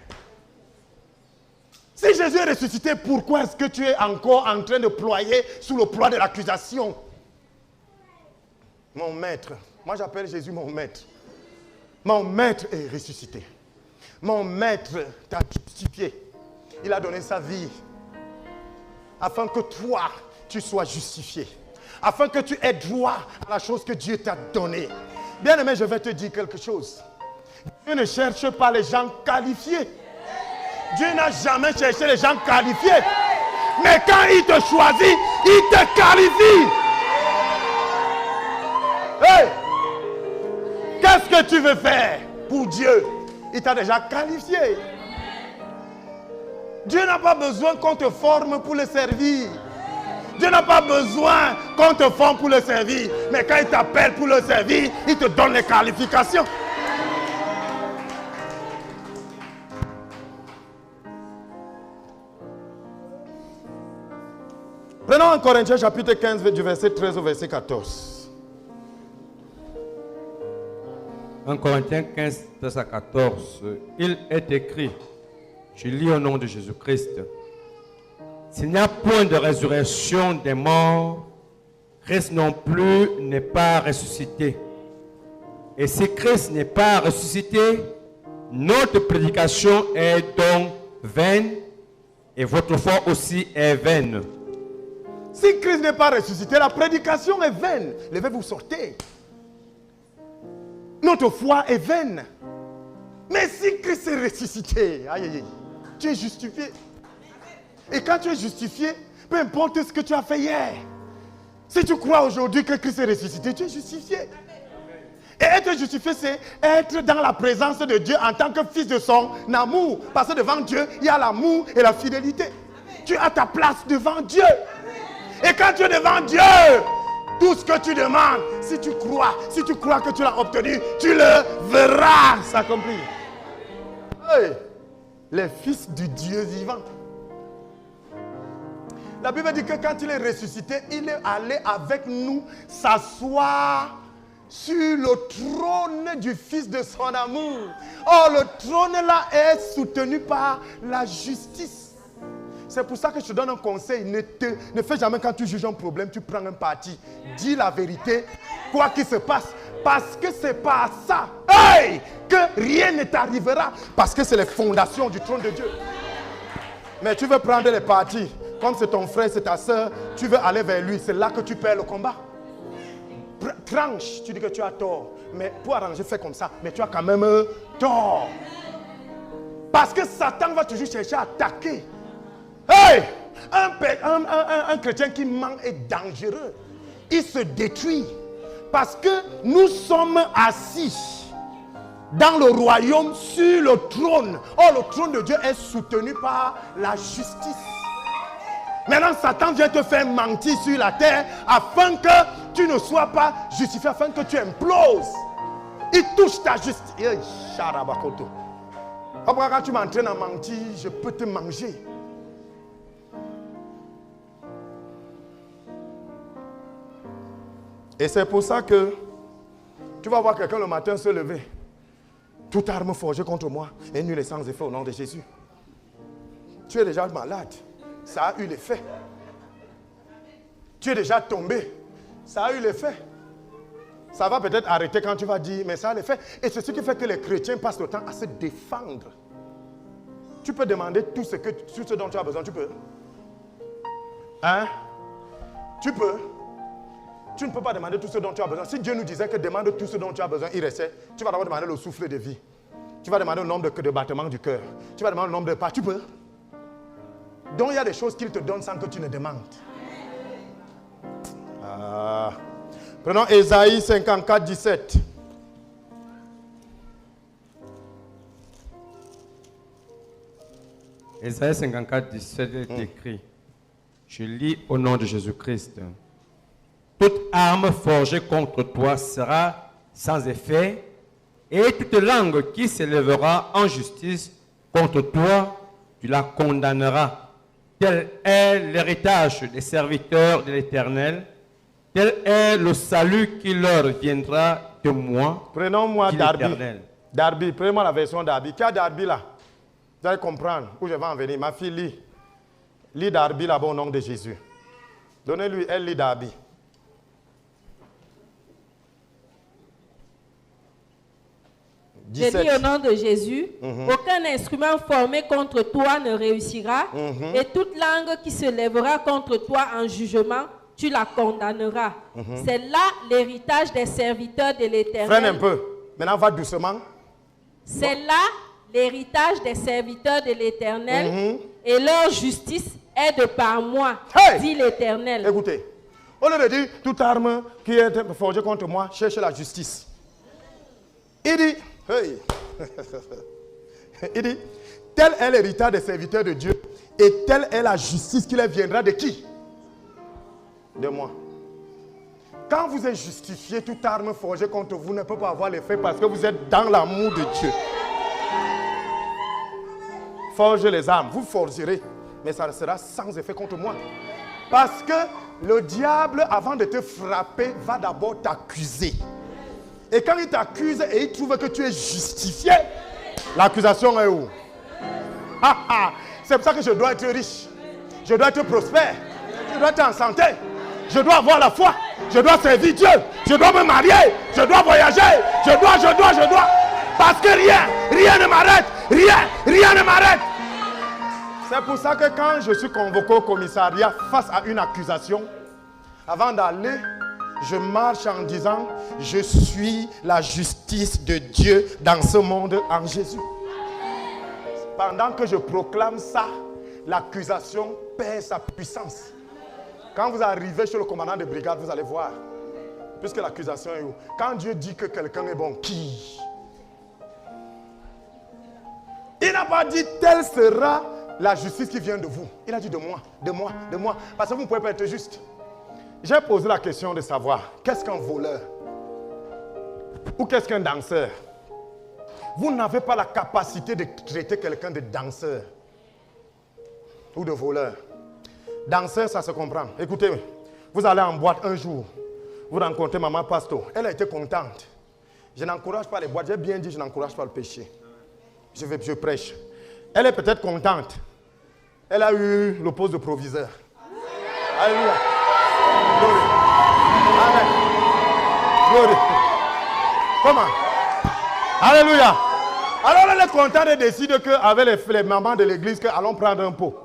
Si Jésus est ressuscité, pourquoi est-ce que tu es encore en train de ployer sous le poids de l'accusation? Mon maître, moi j'appelle Jésus mon maître. Mon maître est ressuscité. Mon maître t'a justifié. Il a donné sa vie afin que toi, tu sois justifié. Afin que tu aies droit à la chose que Dieu t'a donnée. Bien-aimé, je vais te dire quelque chose. Dieu ne cherche pas les gens qualifiés. Dieu n'a jamais cherché les gens qualifiés. Mais quand il te choisit, il te qualifie. Hey! Qu'est-ce que tu veux faire pour Dieu? Il t'a déjà qualifié. Dieu n'a pas besoin qu'on te forme pour le servir. Dieu n'a pas besoin qu'on te forme pour le servir. Mais quand il t'appelle pour le servir, il te donne les qualifications. Prenons en Corinthiens chapitre 15 du verset 13 au verset 14. 1 Corinthiens 15, 13 à 14. Il est écrit, je lis au nom de Jésus-Christ, s'il n'y a point de résurrection des morts, Christ non plus n'est pas ressuscité. Et si Christ n'est pas ressuscité, notre prédication est donc vaine et votre foi aussi est vaine. Si Christ n'est pas ressuscité, la prédication est vaine. Levez-vous, sortez. Notre foi est vaine. Mais si Christ est ressuscité, aïe, aïe, tu es justifié. Et quand tu es justifié, peu importe ce que tu as fait hier, si tu crois aujourd'hui que Christ est ressuscité, tu es justifié. Et être justifié, c'est être dans la présence de Dieu en tant que fils de son amour. Parce que devant Dieu, il y a l'amour et la fidélité. Tu as ta place devant Dieu. Et quand tu es devant Dieu, tout ce que tu demandes, si tu crois que tu l'as obtenu, tu le verras s'accomplir. Hey, les fils du Dieu vivant. La Bible dit que quand il est ressuscité, il est allé avec nous s'asseoir sur le trône du Fils de son amour. Or, le trône là est soutenu par la justice. C'est pour ça que je te donne un conseil. Ne fais jamais quand tu juges un problème, tu prends un parti. Dis la vérité, quoi qu'il se passe. Parce que c'est pas ça, hey, que rien ne t'arrivera. Parce que c'est les fondations du trône de Dieu. Mais tu veux prendre les partis. Comme c'est ton frère, c'est ta soeur, tu veux aller vers lui. C'est là que tu perds le combat. Tranche, tu dis que tu as tort. Mais pour arranger, fais comme ça. Mais tu as quand même tort. Parce que Satan va toujours chercher à attaquer. Hey! Un chrétien qui ment est dangereux. Il se détruit. Parce que nous sommes assis dans le royaume sur le trône. Or, le trône de Dieu est soutenu par la justice. Maintenant, Satan vient te faire mentir sur la terre afin que tu ne sois pas justifié, afin que tu imploses. Il touche ta justice. Quand tu m'entraînes à mentir, je peux te manger. Et c'est pour ça que tu vas voir quelqu'un le matin se lever. Toute arme forgée contre moi est nulle et sans effet au nom de Jésus. Tu es déjà malade. Ça a eu l'effet. Tu es déjà tombé. Ça a eu l'effet. Ça va peut-être arrêter quand tu vas dire, mais ça a l'effet. Et c'est ce qui fait que les chrétiens passent le temps à se défendre. Tu peux demander tout ce dont tu as besoin. Tu peux. Hein? Tu peux. Tu ne peux pas demander tout ce dont tu as besoin. Si Dieu nous disait que demande tout ce dont tu as besoin, il restait. Tu vas d'abord demander le souffle de vie. Tu vas demander le nombre de battements du cœur. Tu vas demander le nombre de pas. Tu peux. Donc il y a des choses qu'il te donne sans que tu ne demandes. Prenons Ésaïe 54, 17. Ésaïe 54, 17 est écrit. Je lis au nom de Jésus-Christ. Toute arme forgée contre toi sera sans effet, et toute langue qui s'élèvera en justice contre toi, tu la condamneras. Tel est l'héritage des serviteurs de l'Éternel. Tel est le salut qui leur viendra de moi. Prenons-moi Darby. Prenez-moi la version Darby. Qui a Darby là? Vous allez comprendre où je vais en venir. Ma fille lit. Lis Darby là-bas au nom de Jésus. Donnez-lui, elle lit Darby. Je dis au nom de Jésus, aucun instrument formé contre toi ne réussira, et toute langue qui se lèvera contre toi en jugement, tu la condamneras. C'est là l'héritage des serviteurs de l'Éternel. Freine un peu. Maintenant, va doucement. C'est là l'héritage des serviteurs de l'Éternel, et leur justice est de par moi, dit l'Éternel. Écoutez, au lieu de dire, toute arme qui est forgée contre moi, cherche la justice. Il dit, il dit, tel est l'héritage des serviteurs de Dieu et telle est la justice qui leur viendra de qui? de moi. Quand vous êtes justifié, toute arme forgée contre vous ne peut pas avoir l'effet parce que vous êtes dans l'amour de Dieu. Forgez les armes, vous forgerez, mais ça sera sans effet contre moi. Parce que le diable, avant de te frapper, va d'abord t'accuser. Et quand il t'accuse et il trouve que tu es justifié, l'accusation est où? C'est pour ça que je dois être riche, je dois être prospère, je dois être en santé, je dois avoir la foi, je dois servir Dieu, je dois me marier, je dois voyager, je dois. Parce que rien ne m'arrête, rien ne m'arrête. C'est pour ça que quand je suis convoqué au commissariat face à une accusation, avant d'aller, je marche en disant, je suis la justice de Dieu dans ce monde en Jésus. Pendant que je proclame ça, l'accusation perd sa puissance. Quand vous arrivez chez le commandant de brigade, vous allez voir. Puisque l'accusation est où? Quand Dieu dit que quelqu'un est bon, qui? Il n'a pas dit telle sera la justice qui vient de vous. Il a dit de moi. Parce que vous ne pouvez pas être juste. J'ai posé la question de savoir, qu'est-ce qu'un voleur? Ou qu'est-ce qu'un danseur? Vous n'avez pas la capacité de traiter quelqu'un de danseur ou de voleur. Danseur, ça se comprend. Écoutez, vous allez en boîte un jour, vous rencontrez maman Pasto. Elle a été contente. Je n'encourage pas les boîtes. J'ai bien dit, je n'encourage pas le péché. Je prêche. Elle est peut-être contente. Elle a eu le poste de proviseur. Alléluia. Glory. Amen. Glory. Comment? Alléluia. Alors elle est contente et décide qu'avec les mamans de l'église, allons prendre un pot.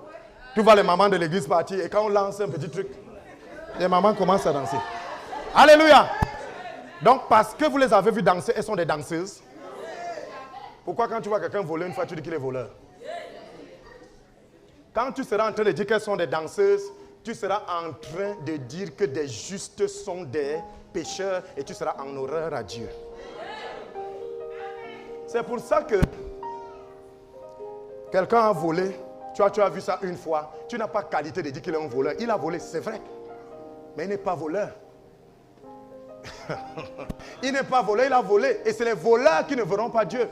Tu vois les mamans de l'église partir et quand on lance un petit truc, les mamans commencent à danser. Alléluia. Donc parce que vous les avez vues danser, elles sont des danseuses. Pourquoi quand tu vois quelqu'un voler une fois, tu dis qu'il est voleur? Quand tu seras en train de dire qu'elles sont des danseuses, tu seras en train de dire que des justes sont des pécheurs et tu seras en horreur à Dieu. C'est pour ça que quelqu'un a volé, tu as vu ça une fois, tu n'as pas qualité de dire qu'il est un voleur. Il a volé, c'est vrai, mais il n'est pas voleur. Il n'est pas voleur, il a volé. Et c'est les voleurs qui ne verront pas Dieu.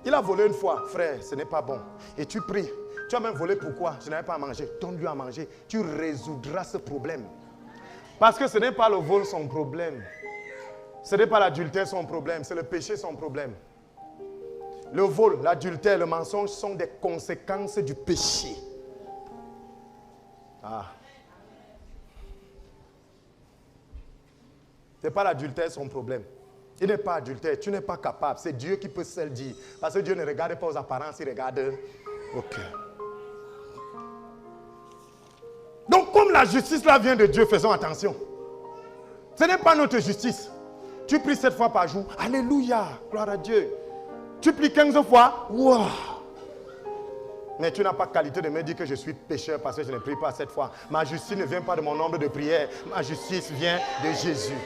Il a volé une fois, frère, ce n'est pas bon. Et tu pries. Tu as même volé, pourquoi? Je n'avais pas à manger. Donne-lui à manger. Tu résoudras ce problème. Parce que ce n'est pas le vol son problème. Ce n'est pas l'adultère son problème. C'est le péché son problème. Le vol, l'adultère, le mensonge sont des conséquences du péché. Ce n'est pas l'adultère son problème. Il n'est pas adultère. Tu n'es pas capable. C'est Dieu qui peut se le dire. Parce que Dieu ne regarde pas aux apparences, il regarde au cœur. Donc, comme la justice là vient de Dieu, faisons attention. Ce n'est pas notre justice. Tu pries 7 fois par jour. Alléluia, gloire à Dieu. Tu pries 15 fois. Wow. Mais tu n'as pas qualité de me dire que je suis pécheur parce que je ne prie pas 7 fois. Ma justice ne vient pas de mon nombre de prières. Ma justice vient de Jésus.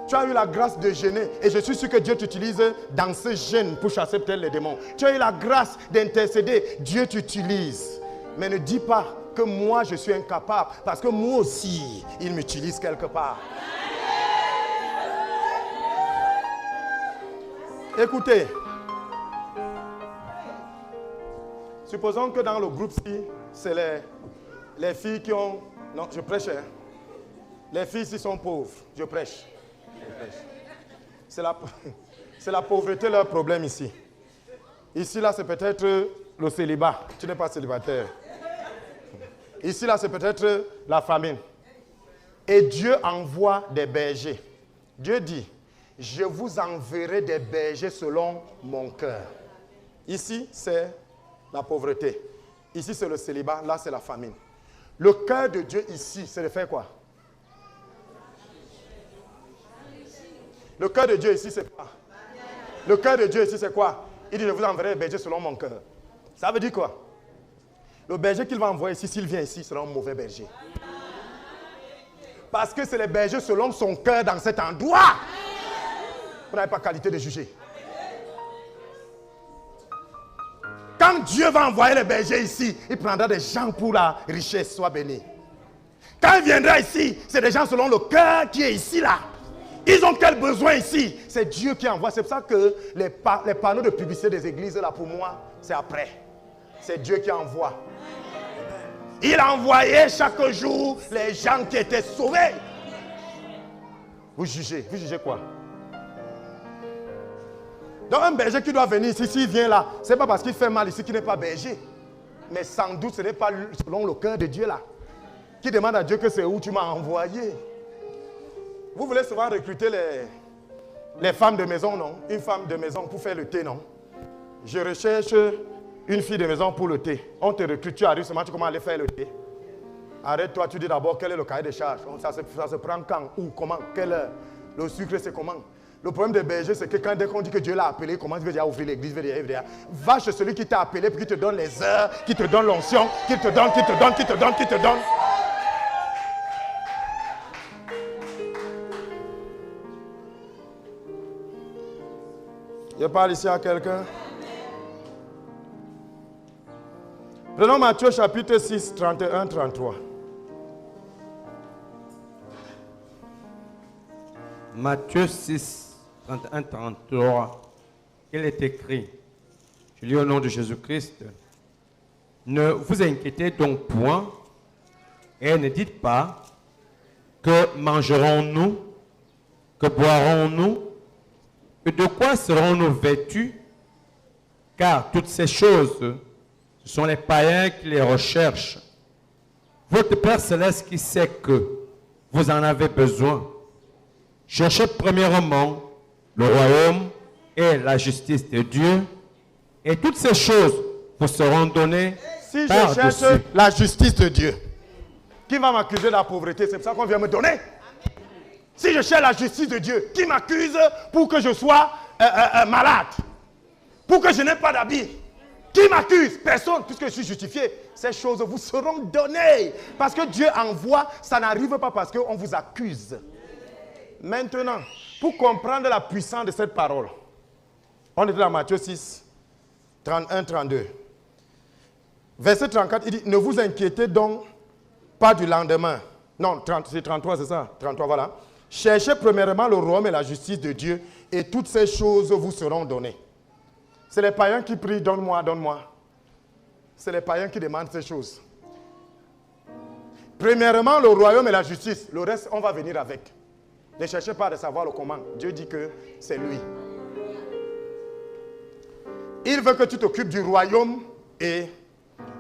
Tu as eu la grâce de jeûner et je suis sûr que Dieu t'utilise dans ce jeûne pour chasser peut-être les démons. Tu as eu la grâce d'intercéder. Dieu t'utilise. Mais ne dis pas que moi je suis incapable parce que moi aussi il m'utilise quelque part. Écoutez. Supposons que dans le groupe-ci, c'est les filles qui ont... Non, je prêche. Hein? Les filles ici sont pauvres. Je prêche. C'est la pauvreté leur problème ici. Ici, là, c'est peut-être le célibat. Tu n'es pas célibataire. Ici, là, c'est peut-être la famine. Et Dieu envoie des bergers. Dieu dit, je vous enverrai des bergers selon mon cœur. Ici, c'est la pauvreté. Ici, c'est le célibat. Là, c'est la famine. Le cœur de Dieu ici, c'est de faire quoi? Le cœur de Dieu ici, c'est quoi? Le cœur de Dieu ici, c'est quoi? Il dit, je vous enverrai des bergers selon mon cœur. Ça veut dire quoi? Le berger qu'il va envoyer ici, s'il vient ici, sera un mauvais berger. Parce que c'est les bergers selon son cœur dans cet endroit. Vous n'avez pas qualité de juger. Quand Dieu va envoyer les bergers ici, il prendra des gens pour la richesse, sois béni. Quand il viendra ici, c'est des gens selon le cœur qui est ici là. Ils ont quel besoin ici? C'est Dieu qui envoie. C'est pour ça que les panneaux de publicité des églises là, pour moi, c'est après. C'est Dieu qui envoie. Il a envoyé chaque jour les gens qui étaient sauvés. Vous jugez quoi? Donc un berger qui doit venir ici, s'il vient là, ce n'est pas parce qu'il fait mal ici qu'il n'est pas berger. Mais sans doute ce n'est pas selon le cœur de Dieu là. Qui demande à Dieu que c'est où tu m'as envoyé. Vous voulez souvent recruter les femmes de maison, non? Une femme de maison pour faire le thé, non? Je recherche une fille de maison pour le thé. On te recrute, tu arrives seulement, tu commences à aller faire le thé. Arrête-toi, tu dis d'abord quel est le cahier de charges. Ça se prend quand, où, comment, quelle heure. Le sucre, c'est comment. Le problème des bergers, c'est que dès qu'on dit que Dieu l'a appelé, comment il veut dire ouvrir l'église, va chez celui qui t'a appelé, puis qui te donne les heures, qui te donne l'onction, qui te donne. Je parle ici à quelqu'un. Prenons Matthieu chapitre 6, 31, 33. Matthieu 6, 31, 33. Il est écrit, je lis au nom de Jésus-Christ, ne vous inquiétez donc point et ne dites pas que mangerons-nous, que boirons-nous, et de quoi serons-nous vêtus, car toutes ces choses, ce sont les païens qui les recherchent. Votre Père Céleste qui sait que vous en avez besoin. Cherchez premièrement le royaume et la justice de Dieu, et toutes ces choses vous seront données si par-dessus. Je cherche la justice de Dieu, qui va m'accuser de la pauvreté? C'est pour ça qu'on vient me donner. Si je cherche la justice de Dieu, qui m'accuse pour que je sois malade, pour que je n'ai pas d'habit? Qui m'accuse? Personne, puisque je suis justifié. Ces choses vous seront données. Parce que Dieu envoie, ça n'arrive pas parce qu'on vous accuse. Maintenant, pour comprendre la puissance de cette parole, on est dans Matthieu 6, 31, 32. Verset 34, il dit, ne vous inquiétez donc pas du lendemain. Non, c'est 33, c'est ça? 33, voilà. Cherchez premièrement le royaume et la justice de Dieu, et toutes ces choses vous seront données. C'est les païens qui prient, donne-moi, donne-moi. C'est les païens qui demandent ces choses. Premièrement, le royaume et la justice. Le reste, on va venir avec. Ne cherchez pas de savoir le comment. Dieu dit que c'est lui. Il veut que tu t'occupes du royaume et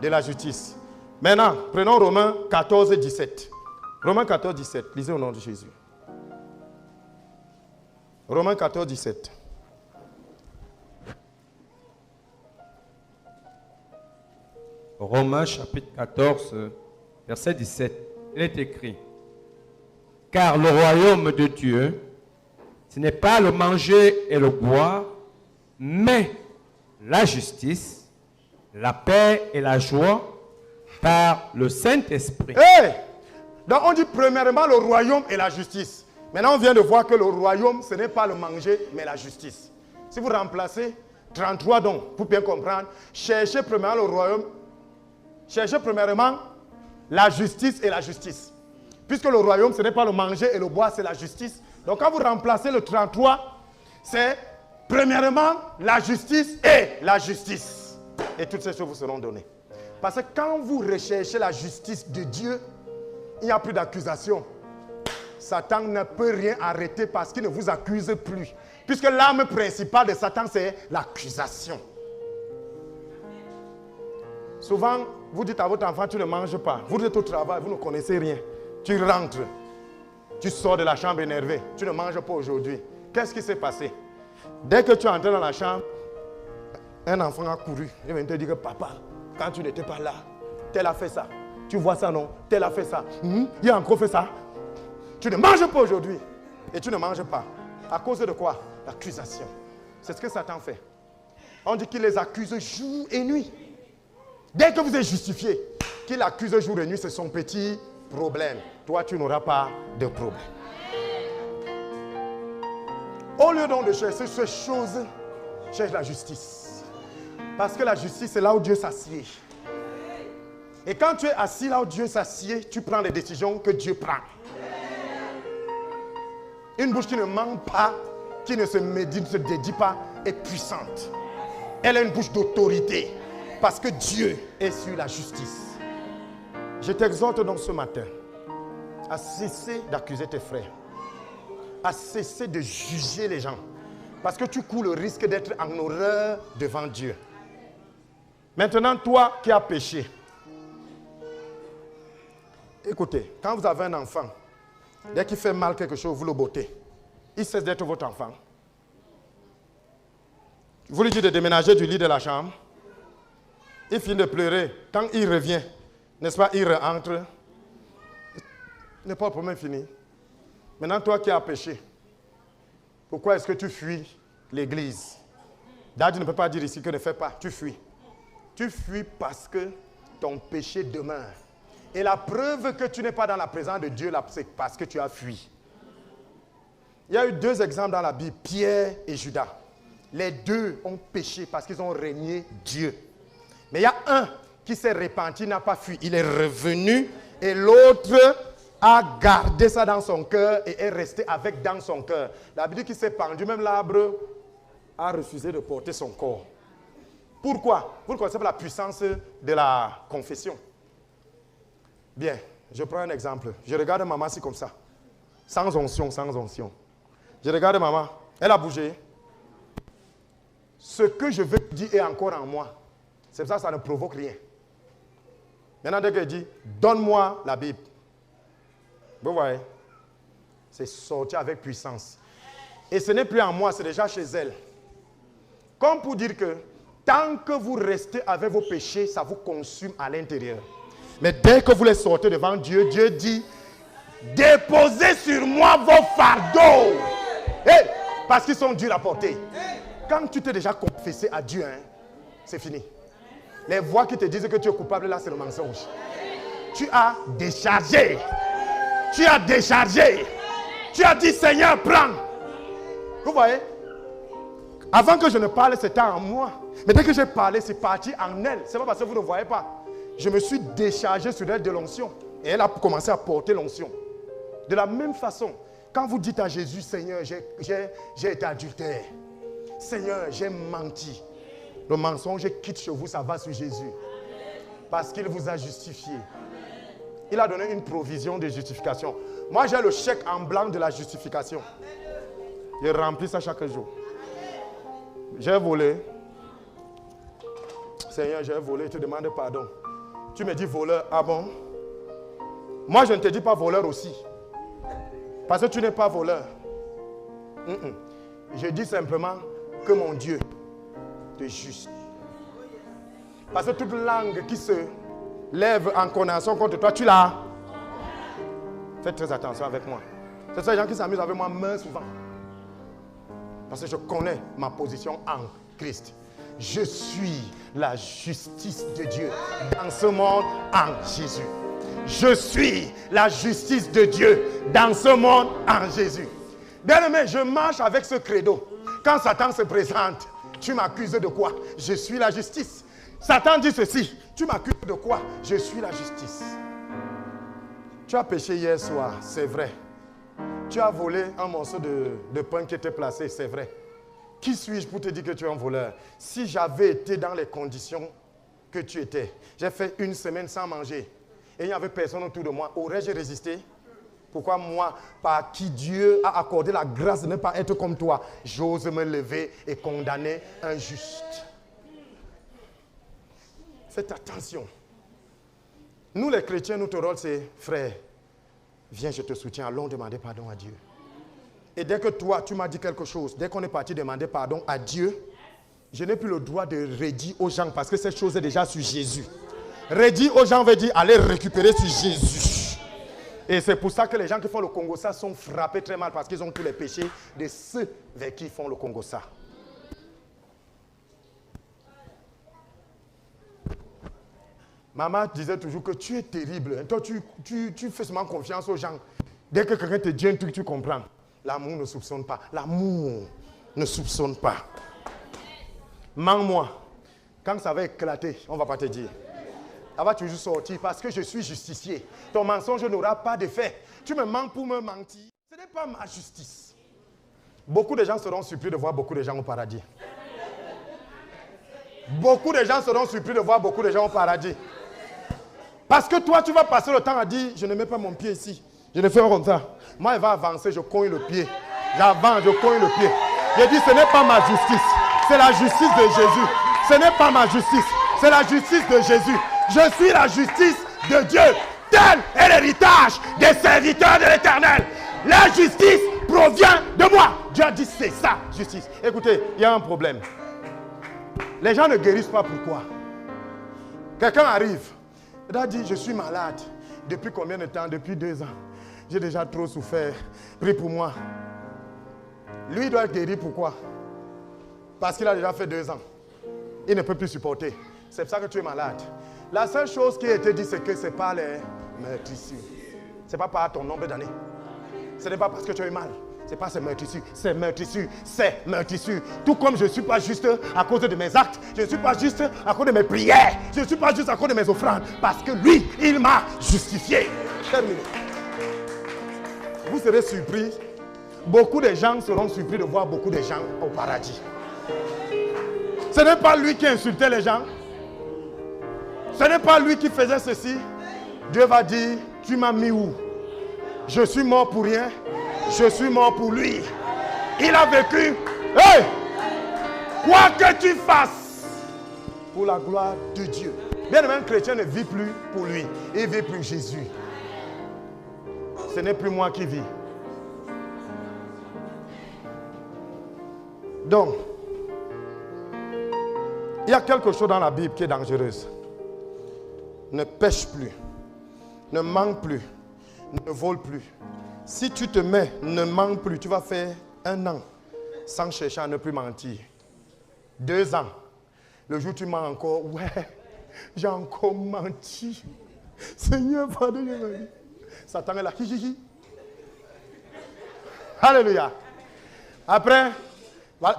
de la justice. Maintenant, prenons Romains 14, 17. Romains 14, 17. Lisez au nom de Jésus. Romains 14, 17. Romains chapitre 14, verset 17. Il est écrit, car le royaume de Dieu, ce n'est pas le manger et le boire, mais la justice, la paix et la joie par le Saint-Esprit. Hey! Donc on dit premièrement le royaume et la justice. Maintenant on vient de voir que le royaume, ce n'est pas le manger, mais la justice. Si vous remplacez 33 donc, pour bien comprendre, cherchez premièrement le royaume, cherchez premièrement la justice et la justice. Puisque le royaume, ce n'est pas le manger et le boire, c'est la justice. Donc quand vous remplacez le 33, c'est premièrement la justice et la justice. Et toutes ces choses vous seront données. Parce que quand vous recherchez la justice de Dieu, il n'y a plus d'accusation. Satan ne peut rien arrêter parce qu'il ne vous accuse plus. Puisque l'arme principale de Satan, c'est l'accusation. Souvent, vous dites à votre enfant, tu ne manges pas. Vous êtes au travail, vous ne connaissez rien. Tu rentres, tu sors de la chambre énervé. Tu ne manges pas aujourd'hui. Qu'est-ce qui s'est passé? Dès que tu es entré dans la chambre, un enfant a couru. Il vient te dire que papa, quand tu n'étais pas là, tel a fait ça. Tu vois ça, non? Tel a fait ça. Il a encore fait ça. Tu ne manges pas aujourd'hui. Et tu ne manges pas. À cause de quoi? L'accusation. C'est ce que Satan fait. On dit qu'il les accuse jour et nuit. Dès que vous êtes justifié, qu'il accuse jour et nuit, c'est son petit problème. Toi, tu n'auras pas de problème. Au lieu donc de chercher ces choses, cherche la justice. Parce que la justice, c'est là où Dieu s'assied. Et quand tu es assis là où Dieu s'assied, tu prends les décisions que Dieu prend. Une bouche qui ne ment pas, qui ne se médite, ne se dédie pas, est puissante. Elle a une bouche d'autorité. Parce que Dieu est sur la justice. Je t'exhorte donc ce matin à cesser d'accuser tes frères. À cesser de juger les gens. Parce que tu cours le risque d'être en horreur devant Dieu. Maintenant, toi qui as péché, écoutez, quand vous avez un enfant, dès qu'il fait mal quelque chose, vous le bottez. Il cesse d'être votre enfant. Vous lui dites de déménager du lit de la chambre. Il finit de pleurer. Quand il revient, n'est-ce pas, il rentre. N'est pas le problème fini. Maintenant, toi qui as péché, pourquoi est-ce que tu fuis l'église? Daddy ne peut pas dire ici que ne fais pas. Tu fuis. Tu fuis parce que ton péché demeure. Et la preuve que tu n'es pas dans la présence de Dieu, c'est parce que tu as fui. Il y a eu 2 exemples dans la Bible, Pierre et Judas. Les 2 ont péché parce qu'ils ont renié Dieu. Mais il y a un qui s'est repenti, n'a pas fui. Il est revenu et l'autre a gardé ça dans son cœur et est resté avec dans son cœur. La Bible dit qu'il s'est pendu, même l'arbre a refusé de porter son corps. Pourquoi? Vous connaissez la puissance de la confession. Bien, je prends un exemple. Je regarde maman ici comme ça. Sans onction, sans onction. Je regarde maman, elle a bougé. Ce que je veux dire est encore en moi. C'est pour ça que ça ne provoque rien. Maintenant, dès qu'elle dit, donne-moi la Bible. Vous voyez, c'est sorti avec puissance. Et ce n'est plus en moi, c'est déjà chez elle. Comme pour dire que, tant que vous restez avec vos péchés, ça vous consume à l'intérieur. Mais dès que vous les sortez devant Dieu, Dieu dit, déposez sur moi vos fardeaux. Hey, parce qu'ils sont durs à porter. Quand tu t'es déjà confessé à Dieu, hein, c'est fini. Les voix qui te disent que tu es coupable, là, c'est le mensonge. Tu as déchargé. Tu as déchargé. Tu as dit, Seigneur, prends. Vous voyez? Avant que je ne parle, c'était en moi. Mais dès que j'ai parlé, c'est parti en elle. Ce n'est pas parce que vous ne voyez pas. Je me suis déchargé sur elle de l'onction. Et elle a commencé à porter l'onction. De la même façon, quand vous dites à Jésus, Seigneur, j'ai été adultère. Seigneur, j'ai menti. Le mensonge quitte chez vous, ça va sur Jésus. Parce qu'il vous a justifié. Il a donné une provision de justification. Moi, j'ai le chèque en blanc de la justification. Je remplis ça chaque jour. J'ai volé. Seigneur, j'ai volé, je te demande pardon. Tu me dis voleur, ah bon? Moi, je ne te dis pas voleur aussi. Parce que tu n'es pas voleur. Je dis simplement que mon Dieu te juge. Parce que toute langue qui se lève en condamnation contre toi, tu l'as. Faites très attention avec moi. C'est ces gens qui s'amusent avec moi meurent souvent. Parce que je connais ma position en Christ. Je suis la justice de Dieu dans ce monde en Jésus. Je suis la justice de Dieu dans ce monde en Jésus. Bien-aimé, je marche avec ce credo. Quand Satan se présente, tu m'accuses de quoi? Je suis la justice. Satan dit ceci. Tu m'accuses de quoi? Je suis la justice. Tu as péché hier soir, c'est vrai. Tu as volé un morceau de pain qui était placé, c'est vrai. Qui suis-je pour te dire que tu es un voleur? Si j'avais été dans les conditions que tu étais, j'ai fait 1 semaine sans manger et il n'y avait personne autour de moi, aurais-je résisté? Pourquoi moi, par qui Dieu a accordé la grâce de ne pas être comme toi, j'ose me lever et condamner un juste? Faites attention. Nous les chrétiens, notre rôle c'est, frère, viens, je te soutiens, allons demander pardon à Dieu. Et dès que toi, tu m'as dit quelque chose, dès qu'on est parti demander pardon à Dieu, je n'ai plus le droit de redire aux gens parce que cette chose est déjà sur Jésus. Redire aux gens veut dire aller récupérer sur Jésus. Et c'est pour ça que les gens qui font le Congo-ça sont frappés très mal parce qu'ils ont tous les péchés de ceux vers qui ils font le Congo-ça. Maman disait toujours que tu es terrible. Toi, tu fais seulement confiance aux gens. Dès que quelqu'un te dit un truc, tu comprends. L'amour ne soupçonne pas. L'amour ne soupçonne pas. Mens-moi. Quand ça va éclater, on ne va pas te dire. Ça va toujours sortir parce que je suis justicier. Ton mensonge n'aura pas d'effet. Tu me mens pour me mentir. Ce n'est pas ma justice. Beaucoup de gens seront surpris de voir beaucoup de gens au paradis. Beaucoup de gens seront surpris de voir beaucoup de gens au paradis. Parce que toi, tu vas passer le temps à dire, je ne mets pas mon pied ici. Je ne fais pas comme ça. Moi, il va avancer, je cogne le pied. J'avance, je cogne le pied. Je dis, ce n'est pas ma justice. C'est la justice de Jésus. Ce n'est pas ma justice. C'est la justice de Jésus. Je suis la justice de Dieu. Tel est l'héritage des serviteurs de l'Éternel. La justice provient de moi. Dieu a dit, c'est ça, justice. Écoutez, il y a un problème. Les gens ne guérissent pas. Pourquoi? Quelqu'un arrive. Il a dit, je suis malade. Depuis combien de temps? Depuis 2 ans. J'ai déjà trop souffert. Prie pour moi. Lui, il doit être guéri. Pourquoi? Parce qu'il a déjà fait 2 ans. Il ne peut plus supporter. C'est pour ça que tu es malade. La seule chose qui a été dit, c'est que ce n'est pas les meurtrissures. Ce n'est pas par ton nombre d'années. Ce n'est pas parce que tu as eu mal. Ce n'est pas ces meurtrissures. C'est meurtrissures. C'est meurtrissures. Tout comme je ne suis pas juste à cause de mes actes. Je ne suis pas juste à cause de mes prières. Je ne suis pas juste à cause de mes offrandes. Parce que lui, il m'a justifié. Terminé. Vous serez surpris. Beaucoup de gens seront surpris de voir beaucoup de gens au paradis. Ce n'est pas lui qui insultait les gens. Ce n'est pas lui qui faisait ceci. Dieu va dire, tu m'as mis où? Je suis mort pour rien. Je suis mort pour lui. Il a vécu. Hey! Quoi que tu fasses, pour la gloire de Dieu. Bien même un chrétien ne vit plus pour lui. Il vit pour Jésus. Ce n'est plus moi qui vis. Donc, il y a quelque chose dans la Bible qui est dangereuse. Ne pêche plus, ne manque plus, ne vole plus. Si tu te mets, ne manque plus, tu vas faire 1 an sans chercher à ne plus mentir. 2 ans. Le jour où tu mens encore, ouais, j'ai encore menti. Seigneur, pardonne-moi. Satan est là. Hi, hi, hi. Alléluia. Après,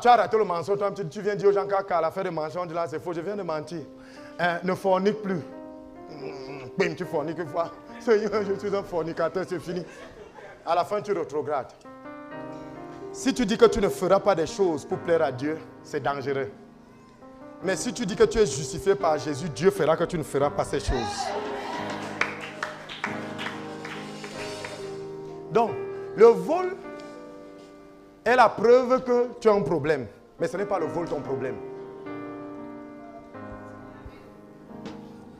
tu as raté le mensonge, tu viens dire aux gens qu'à la fin de mensonge, là c'est faux, je viens de mentir. Ne fornique plus. Tu forniques une fois. Seigneur, je suis un fornicateur, c'est fini. À la fin, tu rétrogrades. Si tu dis que tu ne feras pas des choses pour plaire à Dieu, c'est dangereux. Mais si tu dis que tu es justifié par Jésus, Dieu fera que tu ne feras pas ces choses. Donc, le vol est la preuve que tu as un problème. Mais ce n'est pas le vol ton problème.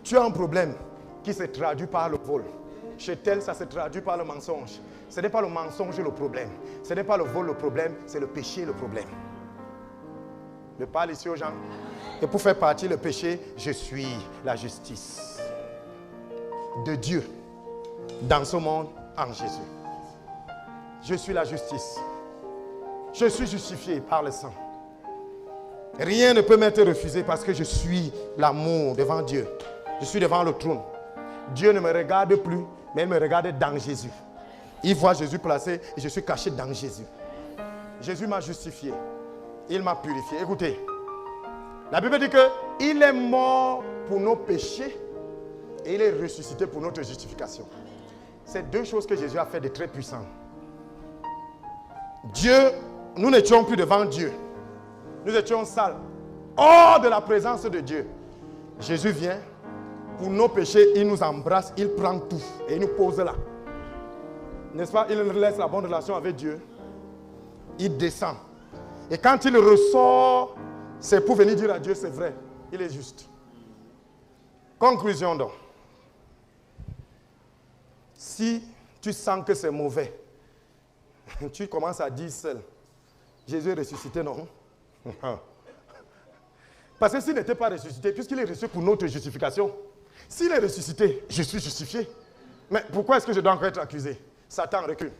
Tu as un problème qui se traduit par le vol. Chez tel, ça se traduit par le mensonge. Ce n'est pas le mensonge le problème. Ce n'est pas le vol le problème, c'est le péché le problème. Je parle ici aux gens. Et pour faire partie le péché, je suis la justice de Dieu dans ce monde en Jésus. Je suis la justice. Je suis justifié par le sang. Rien ne peut m'être refusé parce que je suis l'amour devant Dieu. Je suis devant le trône. Dieu ne me regarde plus, mais il me regarde dans Jésus. Il voit Jésus placé et je suis caché dans Jésus. Jésus m'a justifié. Il m'a purifié. Écoutez, la Bible dit qu'il est mort pour nos péchés et il est ressuscité pour notre justification. C'est 2 choses que Jésus a fait de très puissantes. Dieu, nous n'étions plus devant Dieu. Nous étions sales, hors de la présence de Dieu. Jésus vient, pour nos péchés, il nous embrasse, il prend tout et il nous pose là. N'est-ce pas? Il laisse la bonne relation avec Dieu. Il descend. Et quand il ressort, c'est pour venir dire à Dieu, c'est vrai, il est juste. Conclusion donc. Si tu sens que c'est mauvais, tu commences à dire seul, Jésus est ressuscité, non? Parce que s'il n'était pas ressuscité, puisqu'il est ressuscité pour notre justification, s'il est ressuscité, je suis justifié. Mais pourquoi est-ce que je dois encore être accusé? Satan recule.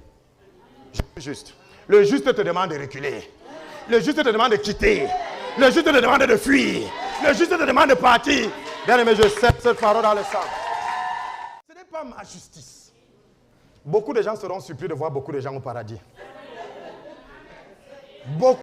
Je suis juste. Le juste te demande de reculer. Le juste te demande de quitter. Le juste te demande de fuir. Le juste te demande de partir. Bien aimé, je sais cette parole dans le sang. Ce n'est pas ma justice. Beaucoup de gens seront surpris de voir beaucoup de gens au paradis. Beaucoup